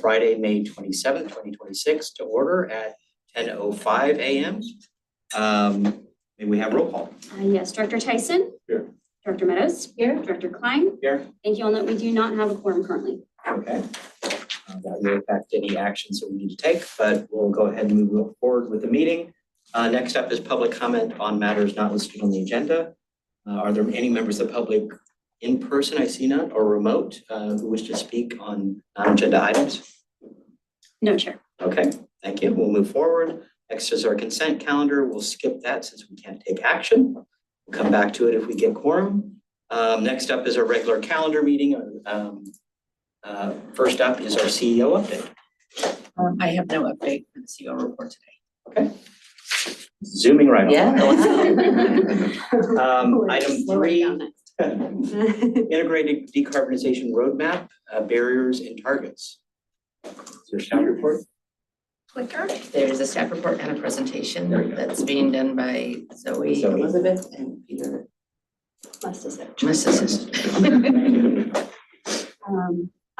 Friday, May 27th, 2026 to order at 10:05 a.m. May we have roll call? Yes, Director Tyson. Here. Director Meadows. Here. Director Klein. Here. Thank you all. Note we do not have a quorum currently. Okay. That will affect any actions that we need to take, but we'll go ahead and move forward with the meeting. Next up is public comment on matters not listed on the agenda. Are there any members of the public in person, I see none, or remote, who wish to speak on non-agenda items? No, Chair. Okay, thank you. We'll move forward. Next is our consent calendar. We'll skip that since we can't take action. We'll come back to it if we get quorum. Next up is our regular calendar meeting. First up is our CEO update. I have no update for the CEO report today. Okay. Zooming right on. Yeah. Item 3, integrated decarbonization roadmap, barriers and targets. Is there a staff report? Clicker. There's a staff report and a presentation that's being done by Zoe Elizabeth and Peter Mustasich.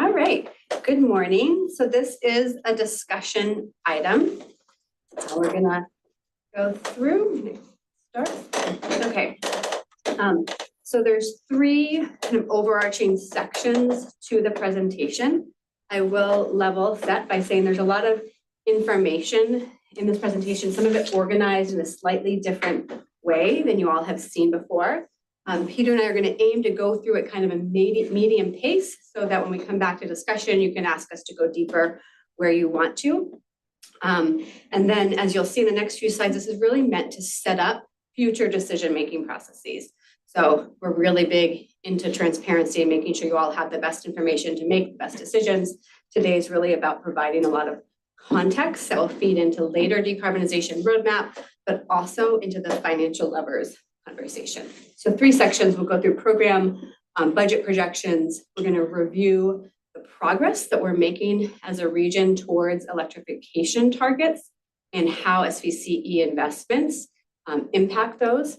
All right. Good morning. So this is a discussion item. That's how we're gonna go through. Start. Okay. So there's 3 kind of overarching sections to the presentation. I will level set by saying there's a lot of information in this presentation, some of it organized in a slightly different way than you all have seen before. Peter and I are going to aim to go through it kind of a medium pace so that when we come back to discussion, you can ask us to go deeper where you want to. And then as you'll see in the next few slides, this is really meant to set up future decision-making processes. So we're really big into transparency and making sure you all have the best information to make the best decisions. Today is really about providing a lot of context that will feed into later decarbonization roadmap, but also into the financial levers conversation. So 3 sections. We'll go through program budget projections. We're going to review the progress that we're making as a region towards electrification targets and how SVCE investments impact those.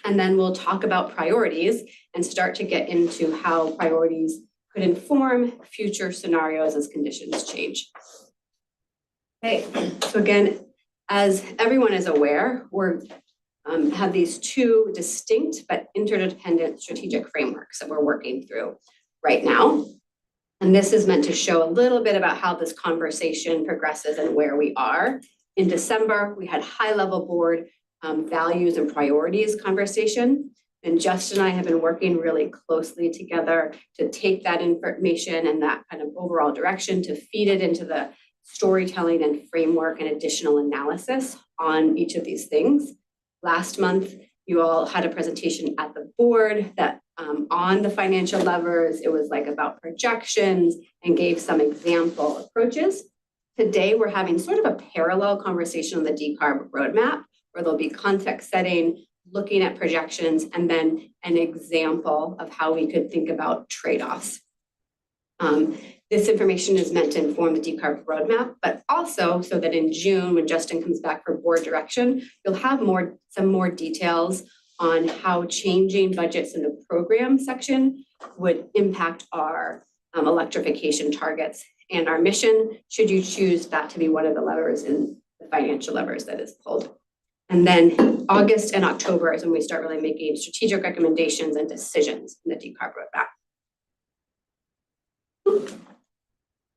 And then we'll talk about priorities and start to get into how priorities could inform future scenarios as conditions change. Okay, so again, as everyone is aware, we're have these 2 distinct but interdependent strategic frameworks that we're working through right now. And this is meant to show a little bit about how this conversation progresses and where we are. In December, we had high-level board values and priorities conversation. And Justin and I have been working really closely together to take that information and that kind of overall direction to feed it into the storytelling and framework and additional analysis on each of these things. Last month, you all had a presentation at the board that on the financial levers, it was like about projections and gave some example approaches. Today, we're having sort of a parallel conversation on the decarb roadmap, where there'll be context setting, looking at projections, and then an example of how we could think about trade-offs. This information is meant to inform the decarb roadmap, but also so that in June, when Justin comes back for board direction, you'll have some more details on how changing budgets in the program section would impact our electrification targets and our mission, should you choose that to be one of the levers in the financial levers that is pulled. And then August and October is when we start really making strategic recommendations and decisions in the decarb roadmap.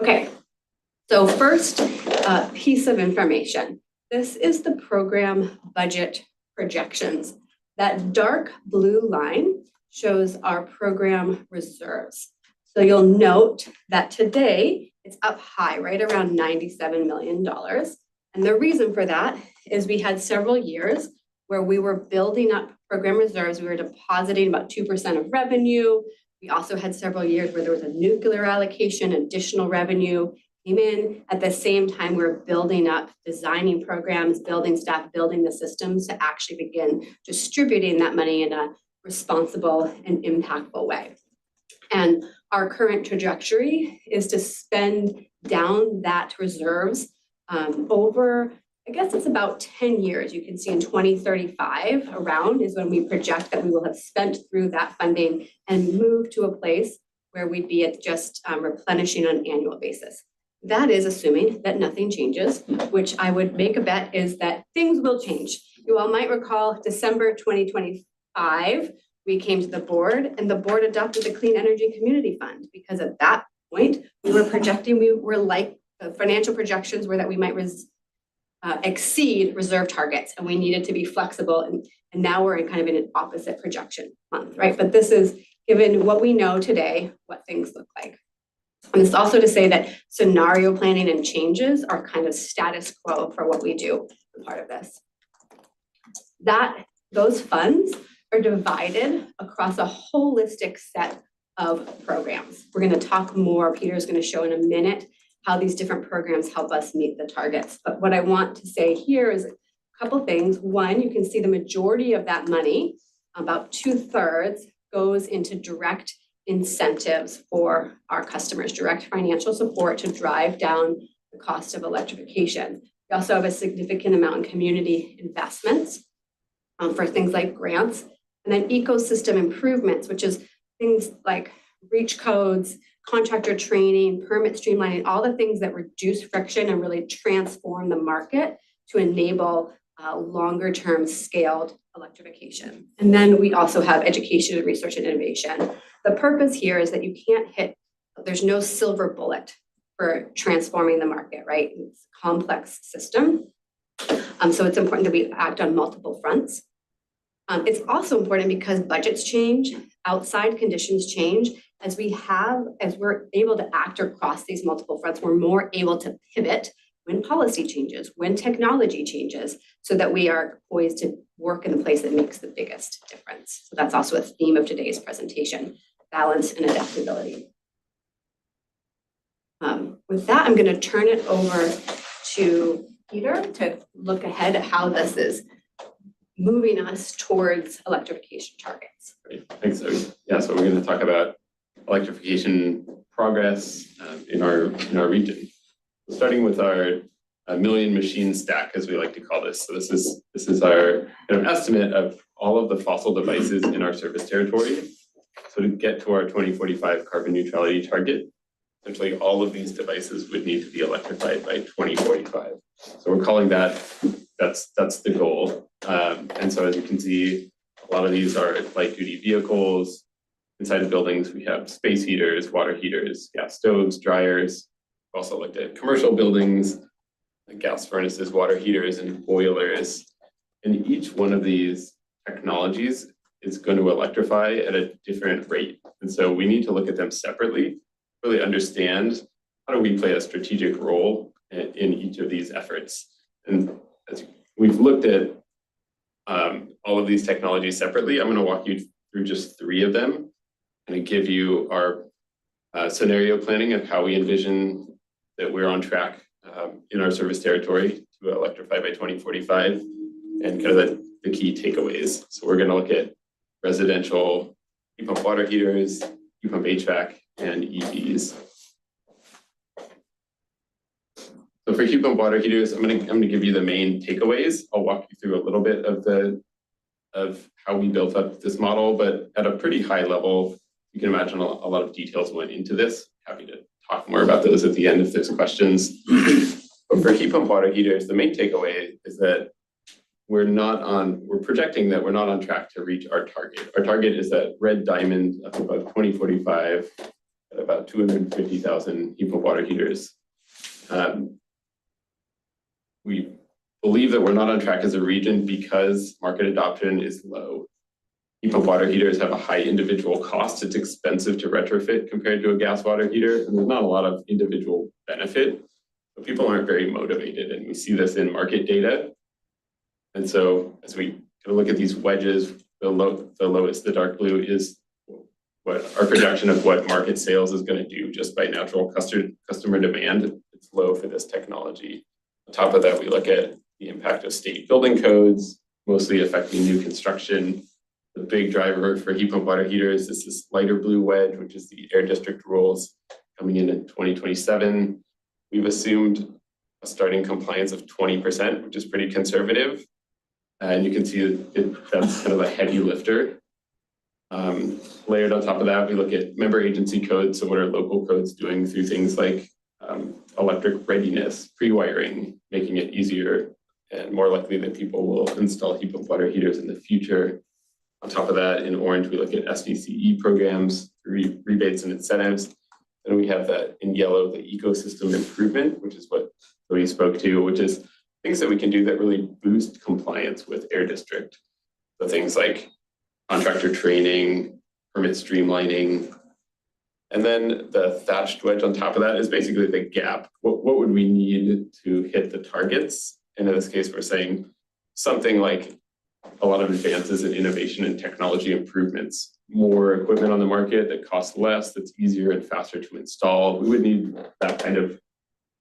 Okay, so first piece of information. This is the program budget projections. That dark blue line shows our program reserves. So you'll note that today it's up high, right around $97 million. And the reason for that is we had several years where we were building up program reserves. We were depositing about 2% of revenue. We also had several years where there was a nuclear allocation, additional revenue came in. At the same time, we were building up, designing programs, building staff, building the systems to actually begin distributing that money in a responsible and impactful way. And our current trajectory is to spend down that reserves over, I guess it's about 10 years. You can see in 2035 around is when we project that we will have spent through that funding and move to a place where we'd be at just replenishing on an annual basis. That is assuming that nothing changes, which I would make a bet is that things will change. You all might recall December 2025, we came to the board and the board adopted the Clean Energy Community Fund because at that point, we were like, the financial projections were that we might exceed reserve targets and we needed to be flexible. And now we're in kind of in an opposite projection month, right? But this is given what we know today, what things look like. And it's also to say that scenario planning and changes are kind of status quo for what we do as part of this. Those funds are divided across a holistic set of programs. We're going to talk more, Peter's going to show in a minute how these different programs help us meet the targets. But what I want to say here is a couple things. One, you can see the majority of that money, about 2/3, goes into direct incentives for our customers, direct financial support to drive down the cost of electrification. We also have a significant amount in community investments for things like grants, and then ecosystem improvements, which is things like reach codes, contractor training, permit streamlining, all the things that reduce friction and really transform the market to enable longer term scaled electrification. And then we also have education and research and innovation. The purpose here is that you can't there's no silver bullet for transforming the market, right? It's a complex system. So it's important that we act on multiple fronts. It's also important because budgets change, outside conditions change. As we're able to act across these multiple fronts, we're more able to pivot when policy changes, when technology changes, so that we are poised to work in the place that makes the biggest difference. So that's also a theme of today's presentation, balance and adaptability. With that, I'm going to turn it over to Peter to look ahead at how this is moving us towards electrification targets. Great, thanks, Zoe. Yeah, so we're going to talk about electrification progress in our region. Starting with our million machine stack, as we like to call this. So this is our kind of estimate of all of the fossil devices in our service territory. So to get to our 2045 carbon neutrality target, essentially all of these devices would need to be electrified by 2045. So we're calling that's the goal. And so as you can see, a lot of these are light duty vehicles. Inside of buildings, we have space heaters, water heaters, gas stoves, dryers. We also looked at commercial buildings, like gas furnaces, water heaters, and boilers. And each one of these technologies is going to electrify at a different rate. And so we need to look at them separately, really understand how do we play a strategic role in each of these efforts. And as we've looked at all of these technologies separately, I'm going to walk you through just 3 of them and give you our scenario planning of how we envision that we're on track in our service territory to electrify by 2045 and kind of the key takeaways. So we're going to look at residential heat pump water heaters, heat pump HVAC, and EVs. So for heat pump water heaters, I'm going to give you the main takeaways. I'll walk you through a little bit of how we built up this model, but at a pretty high level, you can imagine a lot of details went into this. Happy to talk more about those at the end if there's questions. But for heat pump water heaters, the main takeaway is that we're projecting that we're not on track to reach our target. Our target is that red diamond of about 2045 at about 250,000 heat pump water heaters. We believe that we're not on track as a region because market adoption is low. Heat pump water heaters have a high individual cost. It's expensive to retrofit compared to a gas water heater, and there's not a lot of individual benefit. But people aren't very motivated, and we see this in market data. And so as we kind of look at these wedges, the lowest, the dark blue, is what our projection of what market sales is going to do just by natural customer demand. It's low for this technology. On top of that, we look at the impact of state building codes, mostly affecting new construction. The big driver for heat pump water heaters is this lighter blue wedge, which is the air district rules coming in 2027. We've assumed a starting compliance of 20%, which is pretty conservative. And you can see that's kind of a heavy lifter. Layered on top of that, we look at member agency codes. So what are local codes doing through things like electric readiness, pre-wiring, making it easier and more likely that people will install heat pump water heaters in the future. On top of that, in orange, we look at SVCE programs, rebates and incentives. And we have that in yellow, the ecosystem improvement, which is what we spoke to, which is things that we can do that really boost compliance with Air District. So things like contractor training, permit streamlining. And then the thatched wedge on top of that is basically the gap. What would we need to hit the targets? And in this case, we're saying something like a lot of advances in innovation and technology improvements, more equipment on the market that costs less, that's easier and faster to install. We would need that kind of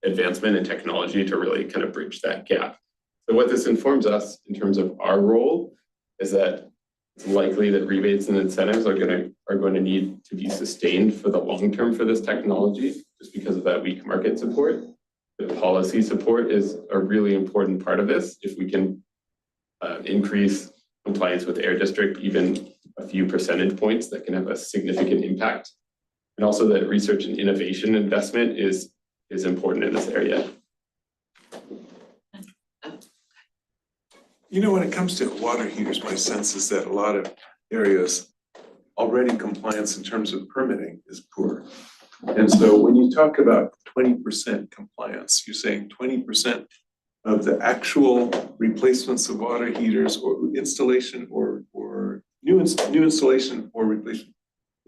advancement in technology to really kind of bridge that gap. So what this informs us in terms of our role is that it's likely that rebates and incentives are going to need to be sustained for the long term for this technology, just because of that weak market support. The policy support is a really important part of this. If we can increase compliance with Air District, even a few percentage points, that can have a significant impact. And also that research and innovation investment is important in this area. You know, when it comes to water heaters, my sense is that a lot of areas already compliance in terms of permitting is poor. And so when you talk about 20% compliance, you're saying 20% of the actual replacements of water heaters or installation or new installation or replacement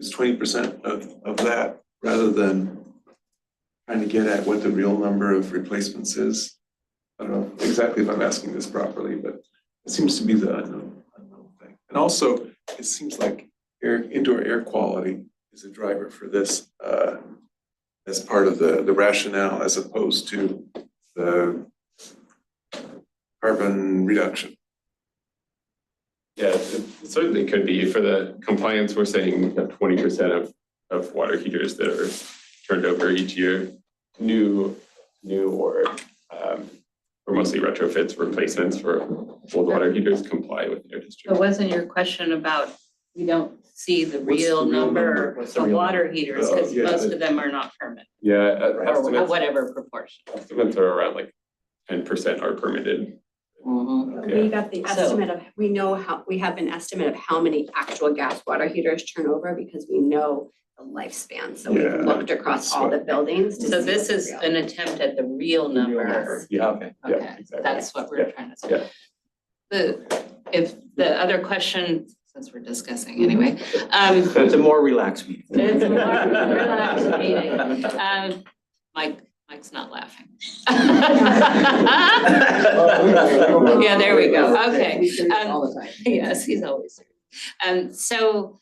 is 20% of that, rather than trying to get at what the real number of replacements is. I don't know exactly if I'm asking this properly, but it seems to be the unknown thing. And also, it seems like indoor air quality is a driver for this as part of the rationale, as opposed to the carbon reduction. Yeah, it certainly could be. For the compliance, we're saying we have 20% of water heaters that are turned over each year, new or mostly retrofits, replacements for old water heaters comply with Air District. But wasn't your question about, we don't see the real number of water heaters, because most of them are not permitted, Yeah, or estimates, whatever proportion. estimates are around like 10% are permitted. We got the estimate of, we have an estimate of how many actual gas water heaters turn over, because we know the lifespan. So we've looked across all the buildings. to So see this what's is real. an attempt at the real number. Yeah, Okay. yeah, Okay, exactly. that's what we're trying to say. Yeah. If the other question, since we're discussing anyway, It's a more relaxed meeting. it's a more relaxed meeting. Mike's not laughing. Yeah, there we go. Okay. All the time. Yes, he's always there. So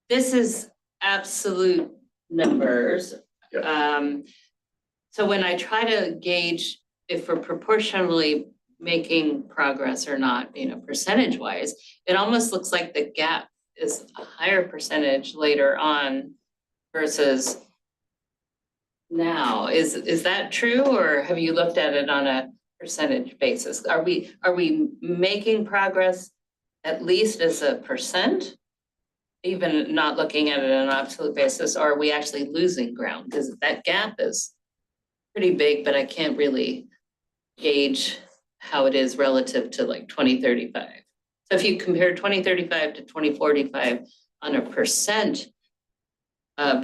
this is absolute numbers. So when I try to gauge if we're proportionally making progress or not, percentage wise, it almost looks like the gap is a higher percentage later on versus now. Is that true, or have you looked at it on a percentage basis? Are we making progress at least as a percent, even not looking at it on an absolute basis, or are we actually losing ground? Because that gap is pretty big, but I can't really gauge how it is relative to like 2035. So if you compare 2035 to 2045 on a percent of,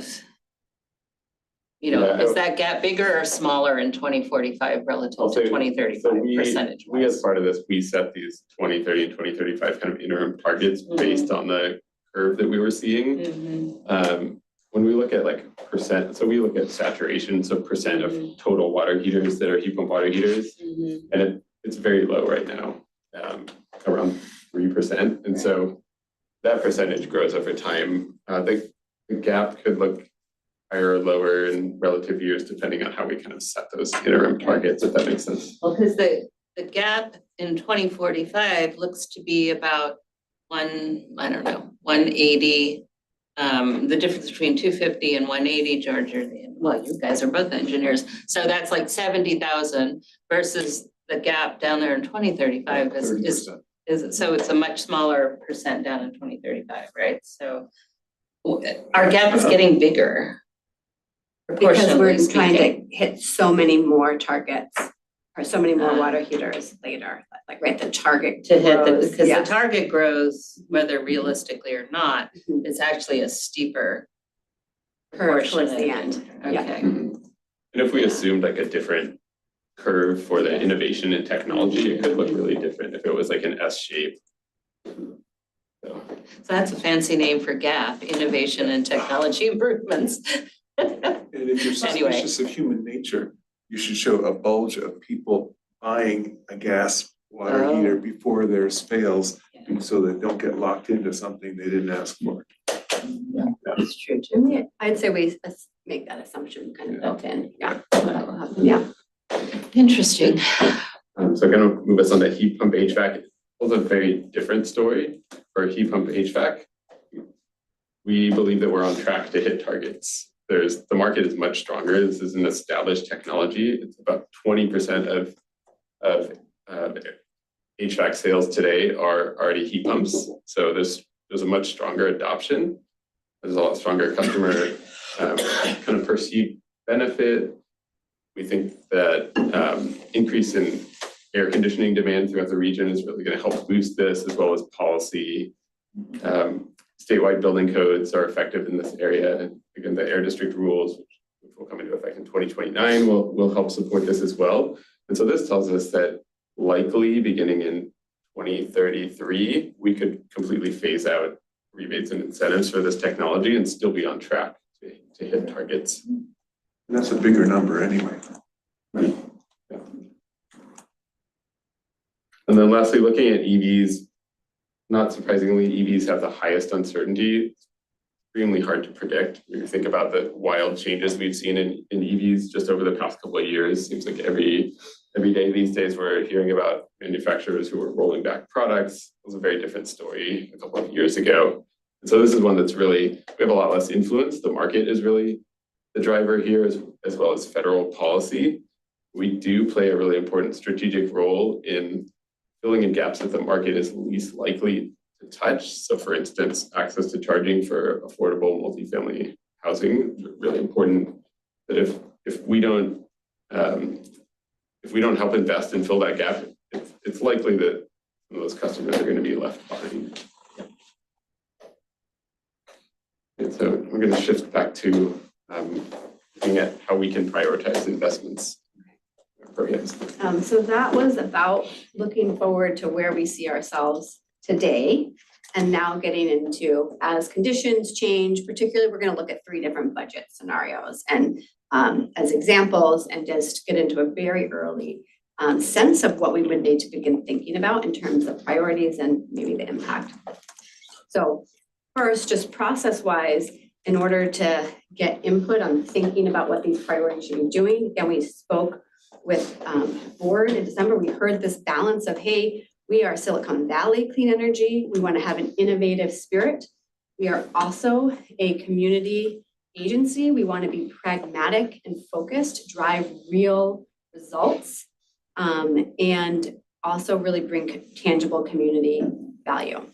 is that gap bigger or smaller in 2045 relative to 2035 percentage wise? We, as part of this, we set these 2030 and 2035 kind of interim targets based on the curve that we were seeing. When we look at like percent, so we look at saturation, so percent of total water heaters that are heat pump water heaters, and it's very low right now, around 3%. And so that percentage grows over time. The gap could look higher or lower in relative years, depending on how we kind of set those interim targets, if that makes sense. Well, because the gap in 2045 looks to be about 180. The difference between 250 and 180, George, well, you guys are both engineers. So that's like 70,000 versus the gap down there in 2035 is so it's a much smaller percent down in 2035, right? So our gap is getting bigger. Because we're Proportionally trying speaking. to hit so many more targets or so many more Ah. water heaters later, like, right, the target To hit the, grows, because the yes. target grows, whether realistically or not, Mhm. it's actually a steeper Curve towards the proportionate. end, yeah. Okay. And if we assumed like a different curve for the innovation and technology, it could look really different if it was like an S shape. So, So that's a fancy name for GAP, innovation and technology improvements. And if you're Anyway. suspicious of human nature, you should show a bulge of people buying a gas water Oh. heater before theirs fails, so they don't get locked into something they didn't ask for. That's true too. And I'd say we make that assumption kind of built in, yeah. That will happen, yeah. Interesting. so gonna move us on to heat pump HVAC. Also a very different story for heat pump HVAC. We believe that we're on track to hit targets. The market is much stronger. This is an established technology. It's about 20% of HVAC sales today are already heat pumps. So there's a much stronger adoption. There's a lot stronger customer kind of perceived benefit. We think that increase in air conditioning demand throughout the region is really going to help boost this, as well as policy. Statewide building codes are effective in this area. And again, the air district rules, which will come into effect in 2029, will help support this as well. And so this tells us that likely beginning in 2033, we could completely phase out rebates and incentives for this technology and still be on track to hit targets. And that's a bigger number anyway. Right. Yeah. And then lastly, looking at EVs, not surprisingly, EVs have the highest uncertainty. Extremely hard to predict. When you think about the wild changes we've seen in EVs just over the past couple of years, seems like every day these days we're hearing about manufacturers who are rolling back products. It was a very different story a couple of years ago. And so this is one that's really, we have a lot less influence. The market is really the driver here, as well as federal policy. We do play a really important strategic role in filling in gaps that the market is least likely to touch. So for instance, access to charging for affordable multifamily housing is really important. That if we don't help invest and fill that gap, it's likely that some of those customers are going to be left behind. And so we're going to shift back to looking at how we can prioritize investments. So that was about looking forward to where we see ourselves today, and now getting into, as conditions change, particularly we're going to look at 3 different budget scenarios and as examples, and just get into a very early sense of what we would need to begin thinking about in terms of priorities and maybe the impact. So first, just process-wise, in order to get input on thinking about what these priorities should be doing, again, we spoke with board in December. We heard this balance of, hey, we are Silicon Valley clean energy. We want to have an innovative spirit. We are also a community agency. We want to be pragmatic and focused, drive real results, and also really bring tangible community value.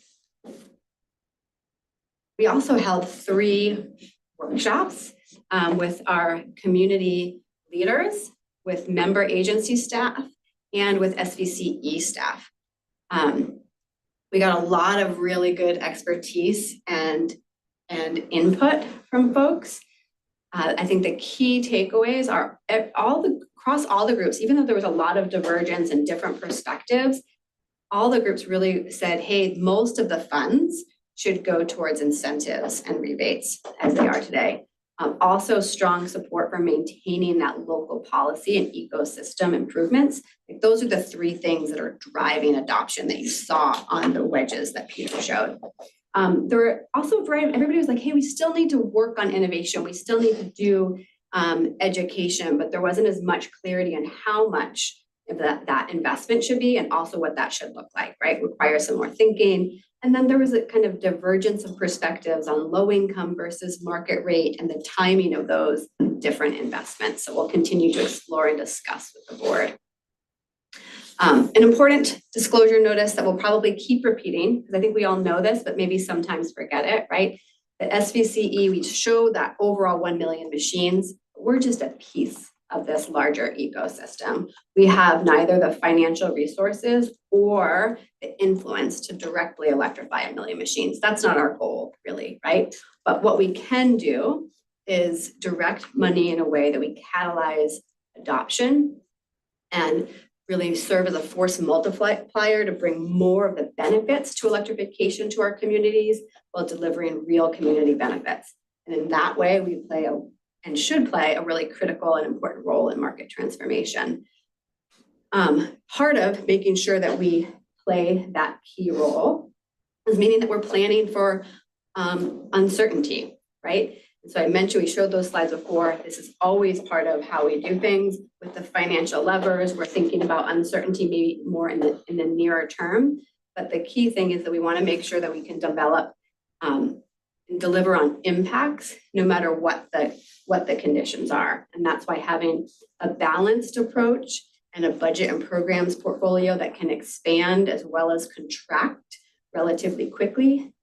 We also held 3 workshops with our community leaders, with member agency staff, and with SVCE staff. We got a lot of really good expertise and input from folks. I think the key takeaways are across all the groups, even though there was a lot of divergence and different perspectives, all the groups really said, hey, most of the funds should go towards incentives and rebates as they are today. Also strong support for maintaining that local policy and ecosystem improvements. Like, those are the 3 things that are driving adoption that you saw on the wedges that Peter showed. There were also everybody was like, hey, we still need to work on innovation. We still need to do education, but there wasn't as much clarity on how much of that investment should be, and also what that should look like, right? Requires some more thinking. And then there was a kind of divergence of perspectives on low income versus market rate and the timing of those different investments. So we'll continue to explore and discuss with the board. An important disclosure notice that we'll probably keep repeating, because I think we all know this, but maybe sometimes forget it, right? The SVCE, we show that overall 1 million machines. We're just a piece of this larger ecosystem. We have neither the financial resources or the influence to directly electrify 1 million machines. That's not our goal, really, right? But what we can do is direct money in a way that we catalyze adoption and really serve as a force multiplier to bring more of the benefits to electrification to our communities while delivering real community benefits. And in that way, we play and should play a really critical and important role in market transformation. Part of making sure that we play that key role is meaning that we're planning for uncertainty, right? And so I mentioned, we showed those slides before. This is always part of how we do things with the financial levers. We're thinking about uncertainty maybe more in the nearer term. But the key thing is that we want to make sure that we can develop and deliver on impacts no matter what the conditions are. And that's why having a balanced approach and a budget and programs portfolio that can expand as well as contract relatively quickly,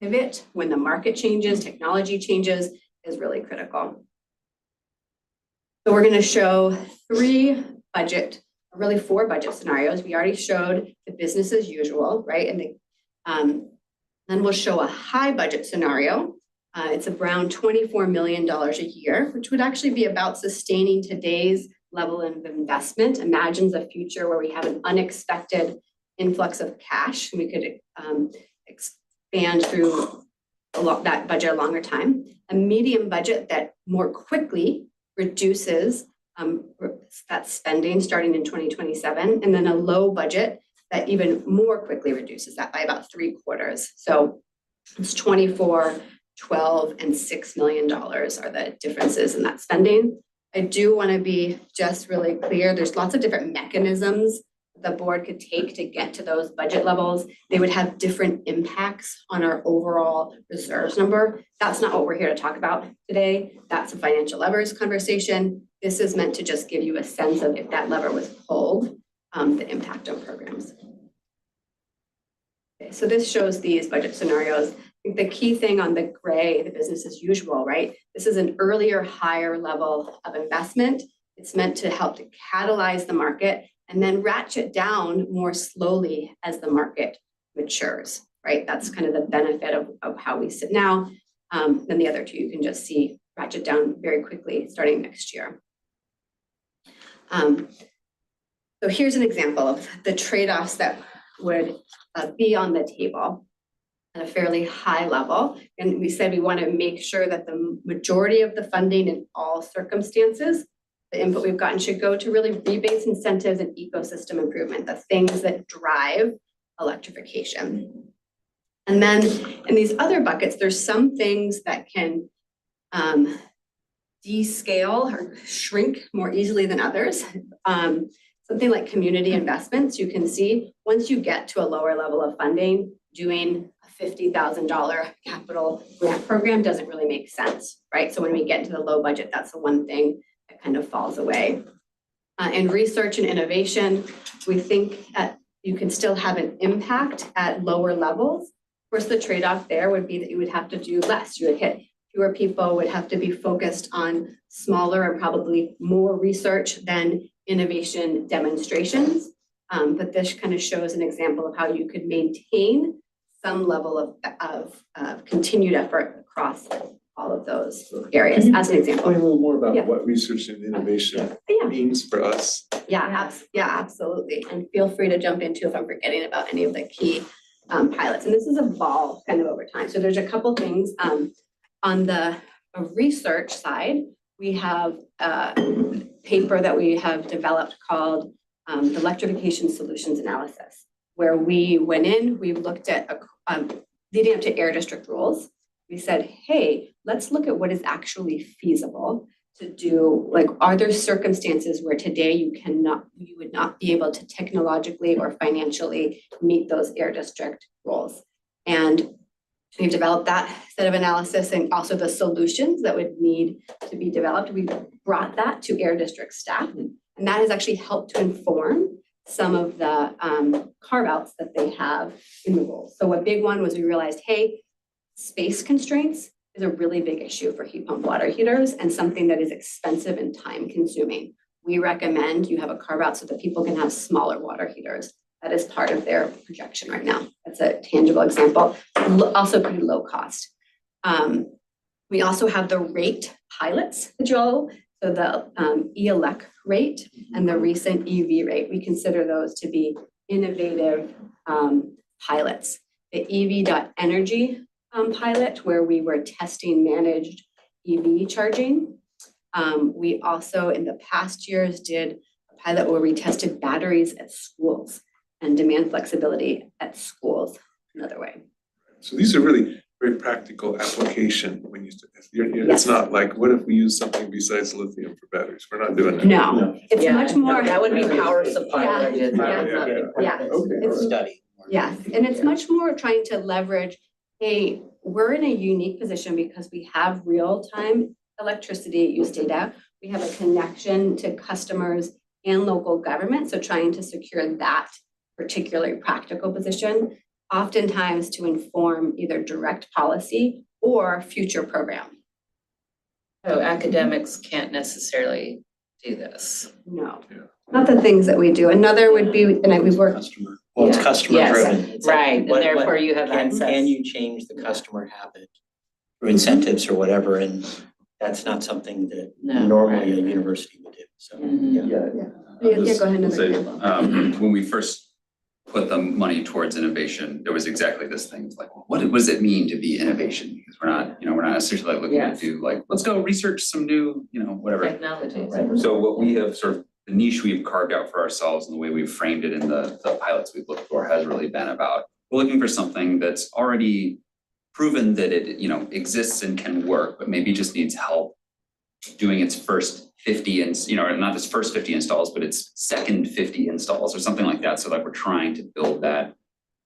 pivot when the market changes, technology changes, is really critical. So we're going to show really 4 budget scenarios. We already showed the business as usual, right? And then we'll show a high budget scenario. It's around $24 million a year, which would actually be about sustaining today's level of investment. Imagines a future where we have an unexpected influx of cash, and we could expand through that budget a longer time. A medium budget that more quickly reduces that spending starting in 2027, and then a low budget that even more quickly reduces that by about 3/4. So it's 24, 12, and $6 million are the differences in that spending. I do want to be just really clear. There's lots of different mechanisms the board could take to get to those budget levels. They would have different impacts on our overall reserves number. That's not what we're here to talk about today. That's a financial levers conversation. This is meant to just give you a sense of, if that lever was pulled, the impact on programs. Okay, so this shows these budget scenarios. I think the key thing on the gray, the business as usual, right? This is an earlier, higher level of investment. It's meant to help to catalyze the market and then ratchet down more slowly as the market matures, right? That's kind of the benefit of how we sit now. Then the other two you can just see ratchet down very quickly starting next year. So here's an example of the trade-offs that would be on the table at a fairly high level. And we said we want to make sure that the majority of the funding in all circumstances, the input we've gotten, should go to really rebates, incentives, and ecosystem improvement, the things that drive electrification. And then in these other buckets, there's some things that can descale or shrink more easily than others. Something like community investments, you can see once you get to a lower level of funding, doing a $50,000 capital grant program doesn't really make sense, right? So when we get into the low budget, that's the one thing that kind of falls away. In research and innovation, we think that you can still have an impact at lower levels. Of course, the trade-off there would be that you would have to do less. You would hit fewer people, would have to be focused on smaller and probably more research than innovation demonstrations. But this kind of shows an example of how you could maintain some level of continued effort across all of those areas, as an example. Explain a little more about Yeah. what research and innovation means for us. Yeah, absolutely. And feel free to jump into if I'm forgetting about any of the key pilots. And this is evolved kind of over time. So there's a couple things. On the research side, we have a paper that we have developed called the Electrification Solutions Analysis, where we went in, we looked at leading up to air district rules. We said, hey, let's look at what is actually feasible to do. Like, are there circumstances where today you would not be able to technologically or financially meet those air district rules? And we've developed that set of analysis and also the solutions that would need to be developed. We brought that to air district staff, and that has actually helped to inform some of the carve-outs that they have in the rules. So a big one was we realized, hey, space constraints, is a really big issue for heat pump water heaters and something that is expensive and time consuming. We recommend you have a carve out so that people can have smaller water heaters. That is part of their projection right now. That's a tangible example, also pretty low cost. We also have the rate pilots, Joel. So the e-elec rate and the recent EV rate, we consider those to be innovative pilots. The EV.energy pilot, where we were testing managed EV charging. We also, in the past years, did a pilot where we tested batteries at schools and demand flexibility at schools, another way. So these are really very practical application when you, it's Yes. not like, what if we use something besides lithium for batteries? We're not doing that. No, it's Yeah, much more. that would be power supply Yeah, related. yeah, yeah. Okay. Study. Yes, and it's much more trying to leverage, hey, we're in a unique position because we have real-time electricity use data. We have a connection to customers and local government, so trying to secure that particularly practical position, oftentimes to inform either direct policy or future program. So academics can't necessarily do this. No, Yeah. not the things that we do. Another would be, and we work, Customer, well, it's Yeah. customer Yes, driven. It's like, right, and what- therefore you have Can access. you change the customer habit through incentives or whatever, and that's not something that No, normally a right, right. university would do, so, Mhm. yeah. yeah, go ahead, I'll another say, example. when we first put the money towards innovation, there was exactly this thing, it's like, well, what does it mean to be innovation? Because we're not necessarily like looking Yes. to do like, let's go research some new, whatever. Technologies. So what we have sort of, the niche we've carved out for ourselves and the way we've framed it in the pilots we've looked for has really been about, we're looking for something that's already proven that it, exists and can work, but maybe just needs help doing its first 50 not its first 50 installs, but its second 50 installs or something like that. So like we're trying to build that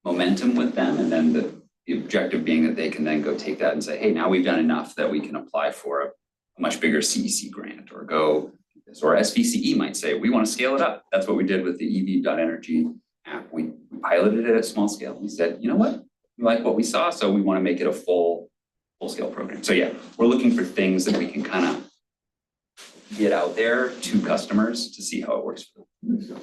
momentum with them, and then the objective being that they can then go take that and say, hey, now we've done enough that we can apply for a much bigger CEC grant or go, or SVCE might say, we want to scale it up. That's what we did with the EV.energy app. We piloted it at small scale. We said, you know what? We like what we saw, so we want to make it a full scale program. So yeah, we're looking for things that we can kind of get out there to customers to see how it works for them.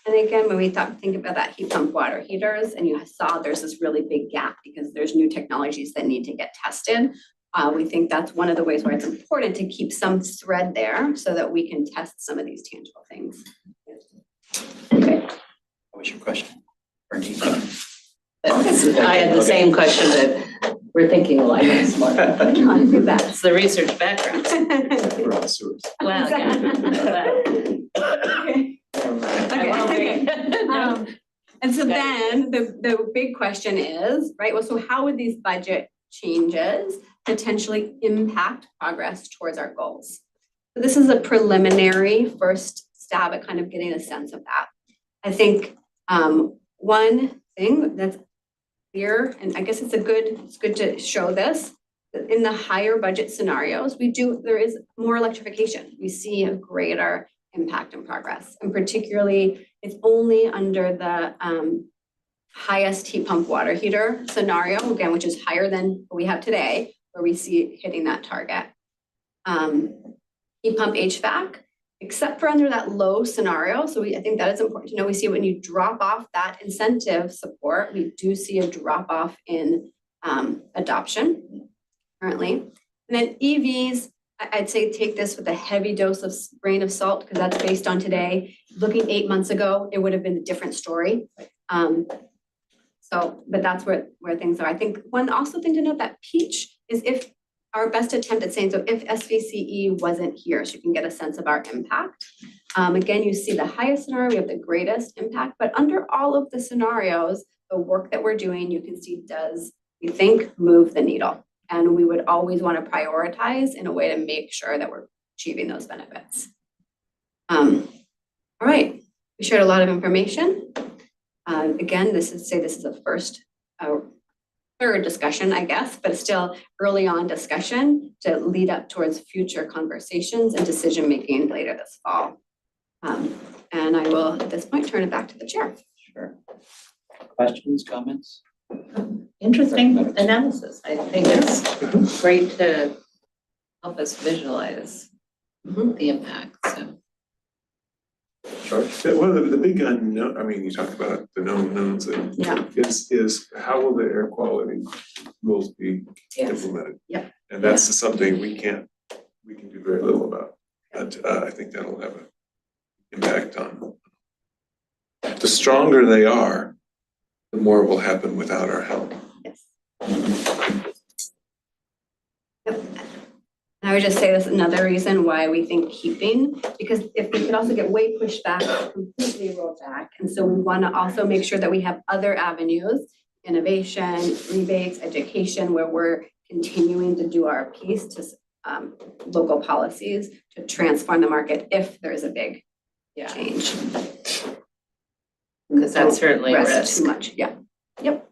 And again, when we think about that heat pump water heaters, and you saw there's this really big gap because there's new technologies that need to get tested. We think that's one of the ways where it's important to keep some thread there so that we can test some of these tangible things. Okay. What was your question? Or do you- I had the same question, but we're thinking alike. Hang on, do that. It's the research background. We're on sewers. Well, Okay. Okay. And so then the big question is, right, well, so how would these budget changes potentially impact progress towards our goals? So this is a preliminary first stab at kind of getting a sense of that. I think one thing that's clear, and I guess it's good to show this, that in the higher budget scenarios, there is more electrification. We see a greater impact and progress, and particularly it's only under the highest heat pump water heater scenario, again, which is higher than what we have today, where we see hitting that target. Heat pump HVAC, except for under that low scenario, so I think that is important to know. We see when you drop off that incentive support, we do see a drop off in adoption currently. And then EVs, I'd say take this with a heavy dose of grain of salt, because that's based on today. Looking 8 months ago, it would have been a different story. But that's where things are. I think one also thing to note that peach is if our best attempt at saying, so if SVCE wasn't here, so you can get a sense of our impact. Again, you see the highest scenario, we have the greatest impact, but under all of the scenarios, the work that we're doing, you can see does, we think, move the needle. And we would always want to prioritize in a way to make sure that we're achieving those benefits. All right, we shared a lot of information. Again, this is a first, third discussion, I guess, but still early on discussion to lead up towards future conversations and decision-making later this fall. And I will, at this point, turn it back to the chair. Sure. Questions, comments? interesting analysis. I think it's great to help us visualize the impact, so. Sure. Yeah, one of the big unknown, I mean, you talk about the known knowns and Yeah. is how will the air quality rules be implemented? Yep. And that's something we can do very little about, but I think that'll have an impact on. The stronger they are, the more will happen without our help. Yes. Yep. And I would just say that's another reason why we think keeping, because if we could also get way pushed back, completely rolled back. And so we want to also make sure that we have other avenues, innovation, rebates, education, where we're continuing to do our piece to local policies to transform the market if there's a big change. Because that's certainly a Rest risk. too much, yeah. Yep.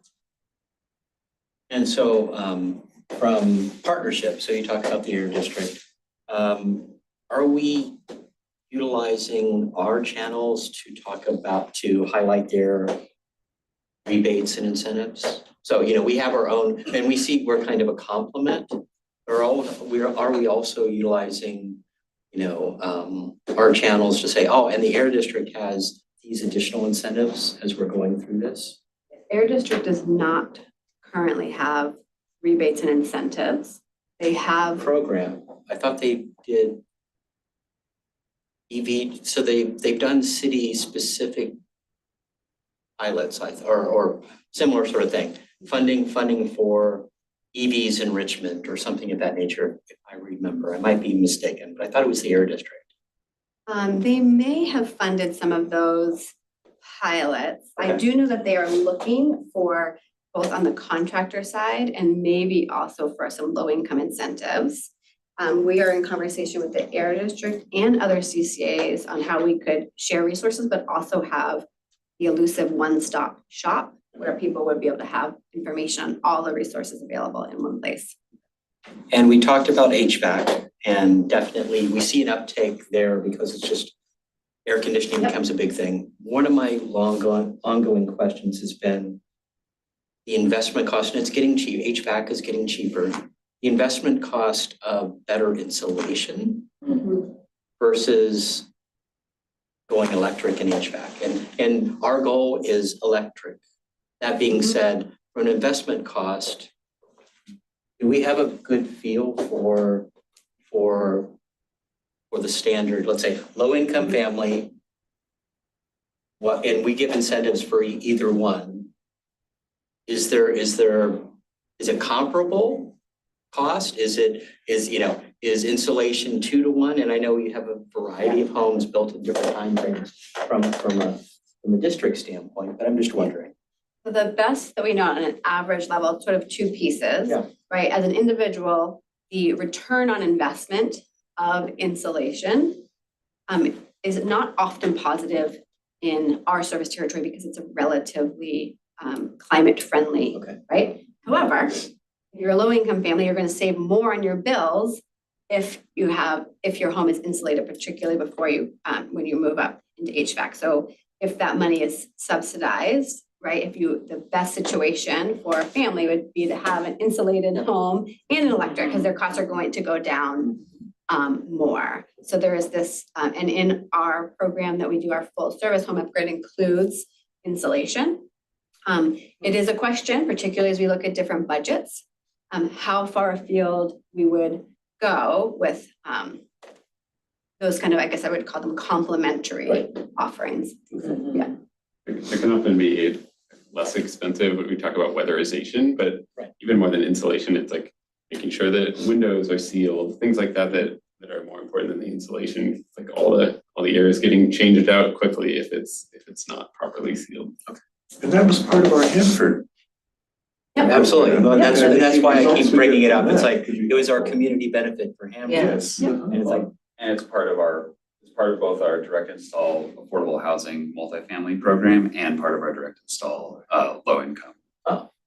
And so from partnership, so you talk about the air district, are we utilizing our channels to highlight their rebates and incentives? So, we have our own, and we see we're kind of a complement. Are we also utilizing, our channels to say, oh, and the air district has these additional incentives as we're going through this? Air District does not currently have rebates and incentives. They have, Program, I thought they did EV, so they've done city-specific pilots, or similar sort of thing, funding for EVs in Richmond or something of that nature, if I remember. I might be mistaken, but I thought it was the air district. they may have funded some of those pilots. I Okay. do know that they are looking for both on the contractor side and maybe also for some low-income incentives. We are in conversation with the Air District and other CCAs on how we could share resources, but also have the elusive one-stop shop where people would be able to have information on all the resources available in one place. And we talked about HVAC, and definitely we see an uptake there because it's just air conditioning Yep. becomes a big thing. One of my ongoing questions has been the investment cost, and it's getting cheap. HVAC is getting cheaper. The investment cost of better insulation versus going electric and HVAC. And our goal is electric. That being said, for an investment cost, do we have a good feel for the standard, let's say, low-income family? And we give incentives for either one. Is it comparable cost? Is insulation 2 to 1? And I know you have a variety of homes built at different time frames from a district standpoint, but I'm just wondering. So the best that we know on an average level, sort of two pieces, Yeah. right? As an individual, the return on investment of insulation is not often positive in our service territory because it's a relatively climate friendly, Okay. right? However, if you're a low income family, you're going to save more on your bills if your home is insulated, particularly before when you move up into HVAC. So if that money is subsidized, right? The best situation for a family would be to have an insulated home and an electric because their costs are going to go down more. So there is this, and in our program that we do, our full service home upgrade includes insulation. It is a question, particularly as we look at different budgets, how far afield we would go with those kind of, I guess I would call them complementary offerings. Yeah. It can often be less expensive when we talk about weatherization, but Right. even more than insulation, it's like making sure that windows are sealed, things like that are more important than the insulation. Like all the air is getting changed out quickly if it's not properly sealed. Okay. And that was part of our Hanford. Yep. Absolutely. Well, Yeah. that's why I Results keep we bringing get it up. from It's that like, could be- it was our community benefit for Hampton. Yes. And it's like, And it's part of both our direct install affordable housing multifamily program and part of our direct install low income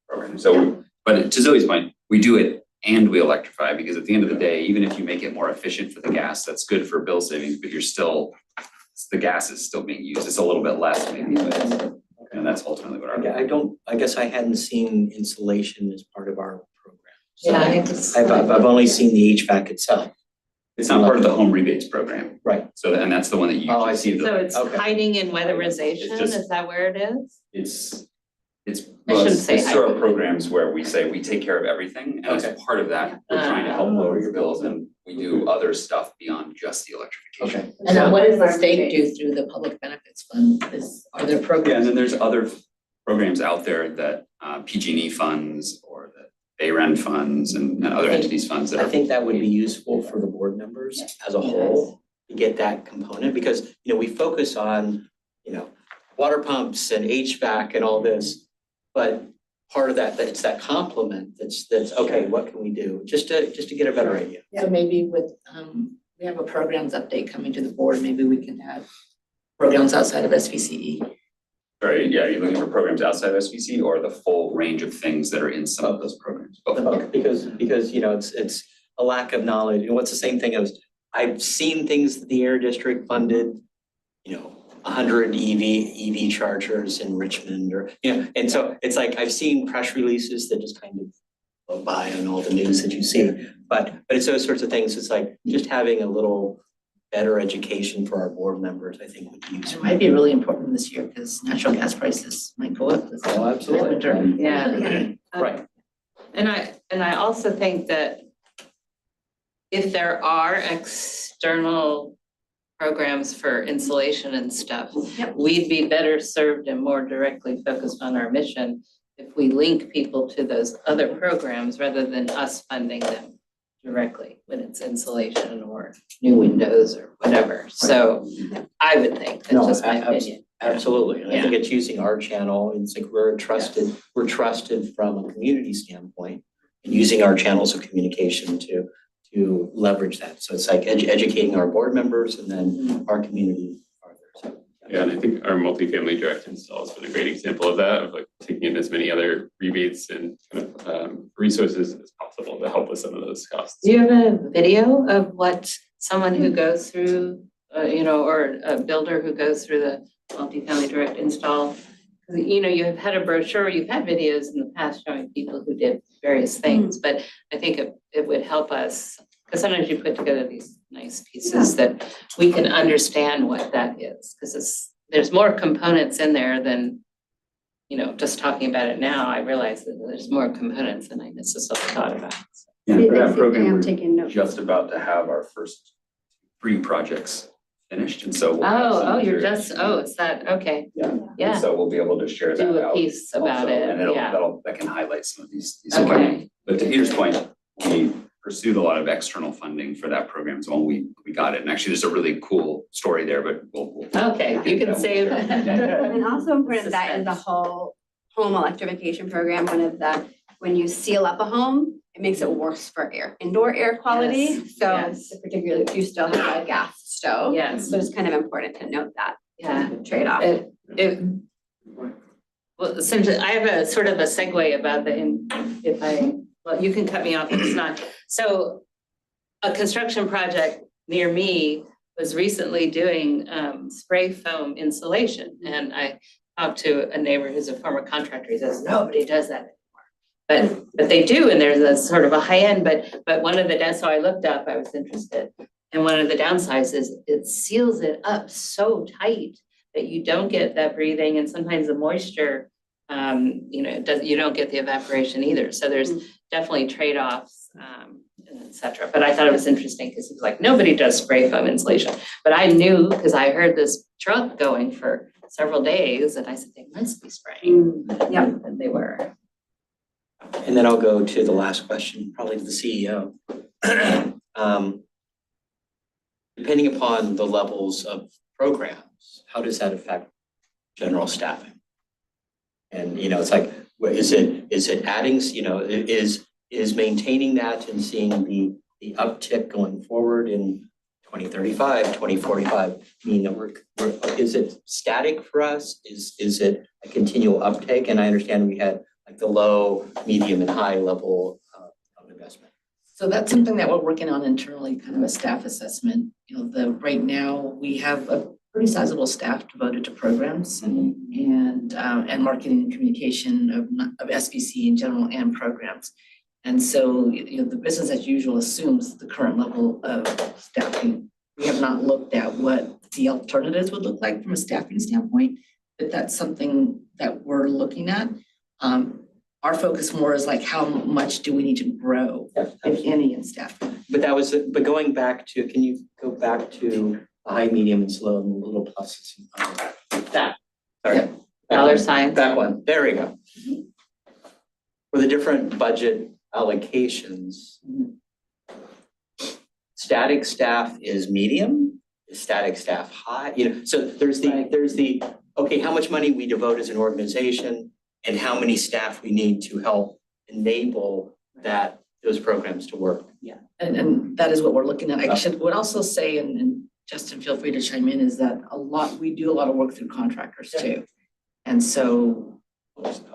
program. So, but to Zoe's point, we do it and we electrify because at the end of the day, even if you make it more efficient for the gas, that's good for bill savings, but the gas is still being used. It's a little bit less maybe, but And that's ultimately what our. I guess I hadn't seen insulation as part of our program. So Yeah, I just. I've only seen the HVAC itself. It's not part of the home rebates program. Right. So, and that's the one that you Oh, I just see. see. So it's Okay. hiding in weatherization, It's just- is that where it is? It's, I well, shouldn't it's say these are our hybrid. programs where we say we take care of everything, and as Okay. part of that, we're trying to help lower your bills, and we do other stuff beyond just the electrification. Okay. And then what does the So- state do through the public benefits fund? Are there programs? Yeah, and then there's other programs out there that PG&E funds or the AREN funds and other entities funds that I are. think that would be useful for the board members as a whole to get that component because, we focus on, water pumps and HVAC and all this. But part of that, it's that complement that's, okay, what can we do? Just to get a better idea. So maybe with, we have a programs update coming to the board, maybe we can have programs outside of SVCE. Sorry, yeah, you're looking for programs outside of SVC or the full range of things that are in some of those programs? Both. Because, it's a lack of knowledge. And what's the same thing as, I've seen things that the Air District funded, 100 EV chargers in Richmond or, and so it's like, I've seen press releases that just kind of go by on all the news that you see. But it's those sorts of things. It's like just having a little better education for our board members, I think would be It useful. might be really important this year because natural gas prices might go up this Oh, absolutely. winter. Yeah. Right. And I also think that if there are external programs for insulation and stuff, Yep. we'd be better served and more directly focused on our mission if we link people to those other programs rather than us funding them directly when it's insulation or new windows or whatever. So I would think, that's No, just my abs- opinion. Absolutely, and I think it's using our channel, it's like we're trusted from a community standpoint. And using our channels of communication to leverage that, so it's like educating our board members and then our community farther, so. Yeah, and I think our multifamily direct install has been a great example of that, of like taking in as many other rebates and kind of resources as possible to help with some of those costs. Do you have a video of what someone who goes through, or a builder who goes through the multifamily direct install? 'Cause, you have had a brochure, you've had videos in the past showing people who did various things, but I think it would help us, because sometimes you put together these nice pieces that we can understand what that is, because there's more components in there than, just talking about it now, I realize that there's more components than I necessarily thought about. Yeah, for that program, I'm we're taking notes. just about to have our first 3 projects finished, and so. we'll have some material. It's that, okay, Yeah. yeah. And so we'll be able to share that out. Do a piece about also, it, and yeah. that can highlight some of these. Okay. But to Peter's point, we pursued a lot of external funding for that program, so when we got it, and actually there's a really cool story there, but we'll. Okay, you can save. And also important that is the whole home electrification program, when you seal up a home, it makes it worse for indoor air quality. Yes, So yes. particularly if you still have a gas stove. Yes. So it's kind of important to note that Yeah. trade-off. Well, essentially, I have a sort of a segue about well, you can cut me off if it's not. So a construction project near me was recently doing spray foam insulation. And I talked to a neighbor who's a former contractor. He says, nobody does that anymore. But they do, and there's a sort of a high end, but one of the, so I looked up, I was interested. And one of the downsides is it seals it up so tight that you don't get that breathing, and sometimes the moisture, you don't get the evaporation either. So there's definitely trade-offs, et cetera. But I thought it was interesting because he was like, nobody does spray foam insulation. But I knew, because I heard this truck going for several days, and I said, they must be spraying. Yep. And they were. And then I'll go to the last question, probably to the CEO. Depending upon the levels of programs, how does that affect general staffing? And, it's like, is it adding, is maintaining that and seeing the uptick going forward in 2035, 2045, mean that is it static for us? Is it a continual uptake? And I understand we had like the low, medium, and high level of investment. So that's something that we're working on internally, kind of a staff assessment. Right now, we have pretty sizable staff devoted to programs and marketing and communication of SVC in general and programs. And so, the business as usual assumes the current level of staffing. We have not looked at what the alternatives would look like from a staffing standpoint, but that's something that we're looking at. Our focus more is like, how much do we need to grow, if any, in staffing? But going back to, can you go back to high, medium, and slow, and the little pluses? That, sorry. Yep. Dollar signs. That one, there we go. For the different budget allocations, static staff is medium, is static staff high, so there's the, okay, how much money we devote as an organization and how many staff we need to help enable those programs to work. Yeah, and that is what we're looking at. I would also say, and Justin, feel free to chime in, is that we do a lot of work through contractors too. And so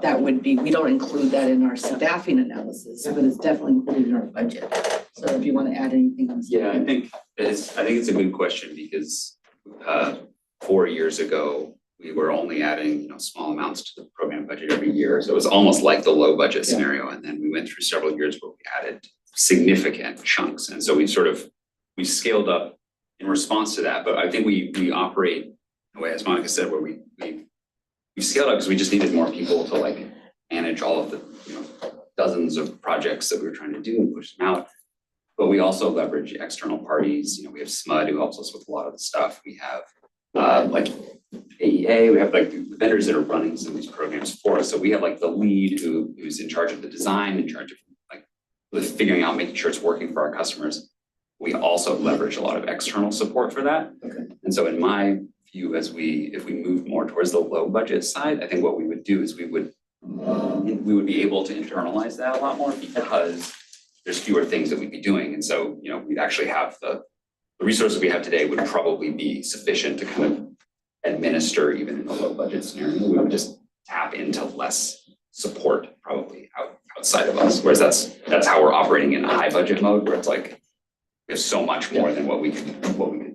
that would be, we don't include that in our staffing analysis, but it's definitely included in our budget. So if you want to add anything on. Yeah, I think it's a good question because 4 years ago, we were only adding, small amounts to the program budget every year. So it was almost like the low budget scenario. And then we went through several years where we added significant chunks. And so we scaled up in response to that. But I think we operate the way, as Monica said, where we scaled up because we just needed more people to manage all of the dozens of projects that we were trying to do and push them out. But we also leverage external parties. We have SMUD who helps us with a lot of the stuff. We have AEA, we have the vendors that are running some of these programs for us. So we have the lead who's in charge of the design, in charge of figuring out, making sure it's working for our customers. We also leverage a lot of external support for that. Okay. And so in my view, if we move more towards the low budget side, I think what we would do is we would be able to internalize that a lot more because there's fewer things that we'd be doing. And so, we'd actually have the resources we have today would probably be sufficient to kind of administer even in a low budget scenario. We would just tap into less support probably outside of us. Whereas that's how we're operating in a high budget mode where it's we have so much more than what we could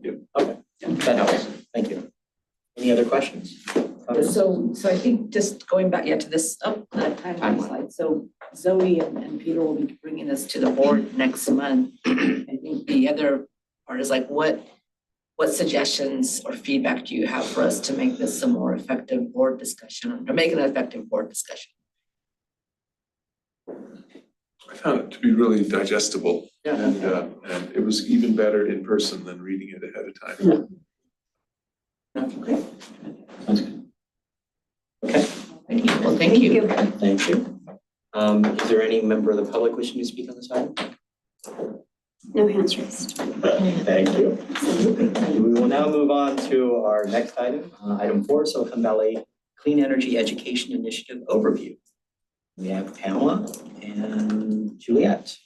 do. Okay, that helps. Thank you. Any other questions? So I think just going back to this timeline slide. So Zoe and Peter will be bringing this to the board next month. I think the other part is what suggestions or feedback do you have for us to make this a more effective board discussion or make an effective board discussion? I found it to be really digestible. Yeah. And it was even better in person than reading it ahead of time. Okay. Sounds good. Okay, Thank you. Well, thank you. thank you. Is there any member of the public wishing to speak on this item? No hands raised. Thank you. We will now move on to our next item, item 4, Silicon Valley Clean Energy Education Initiative Overview. We have Pamela and Juliet.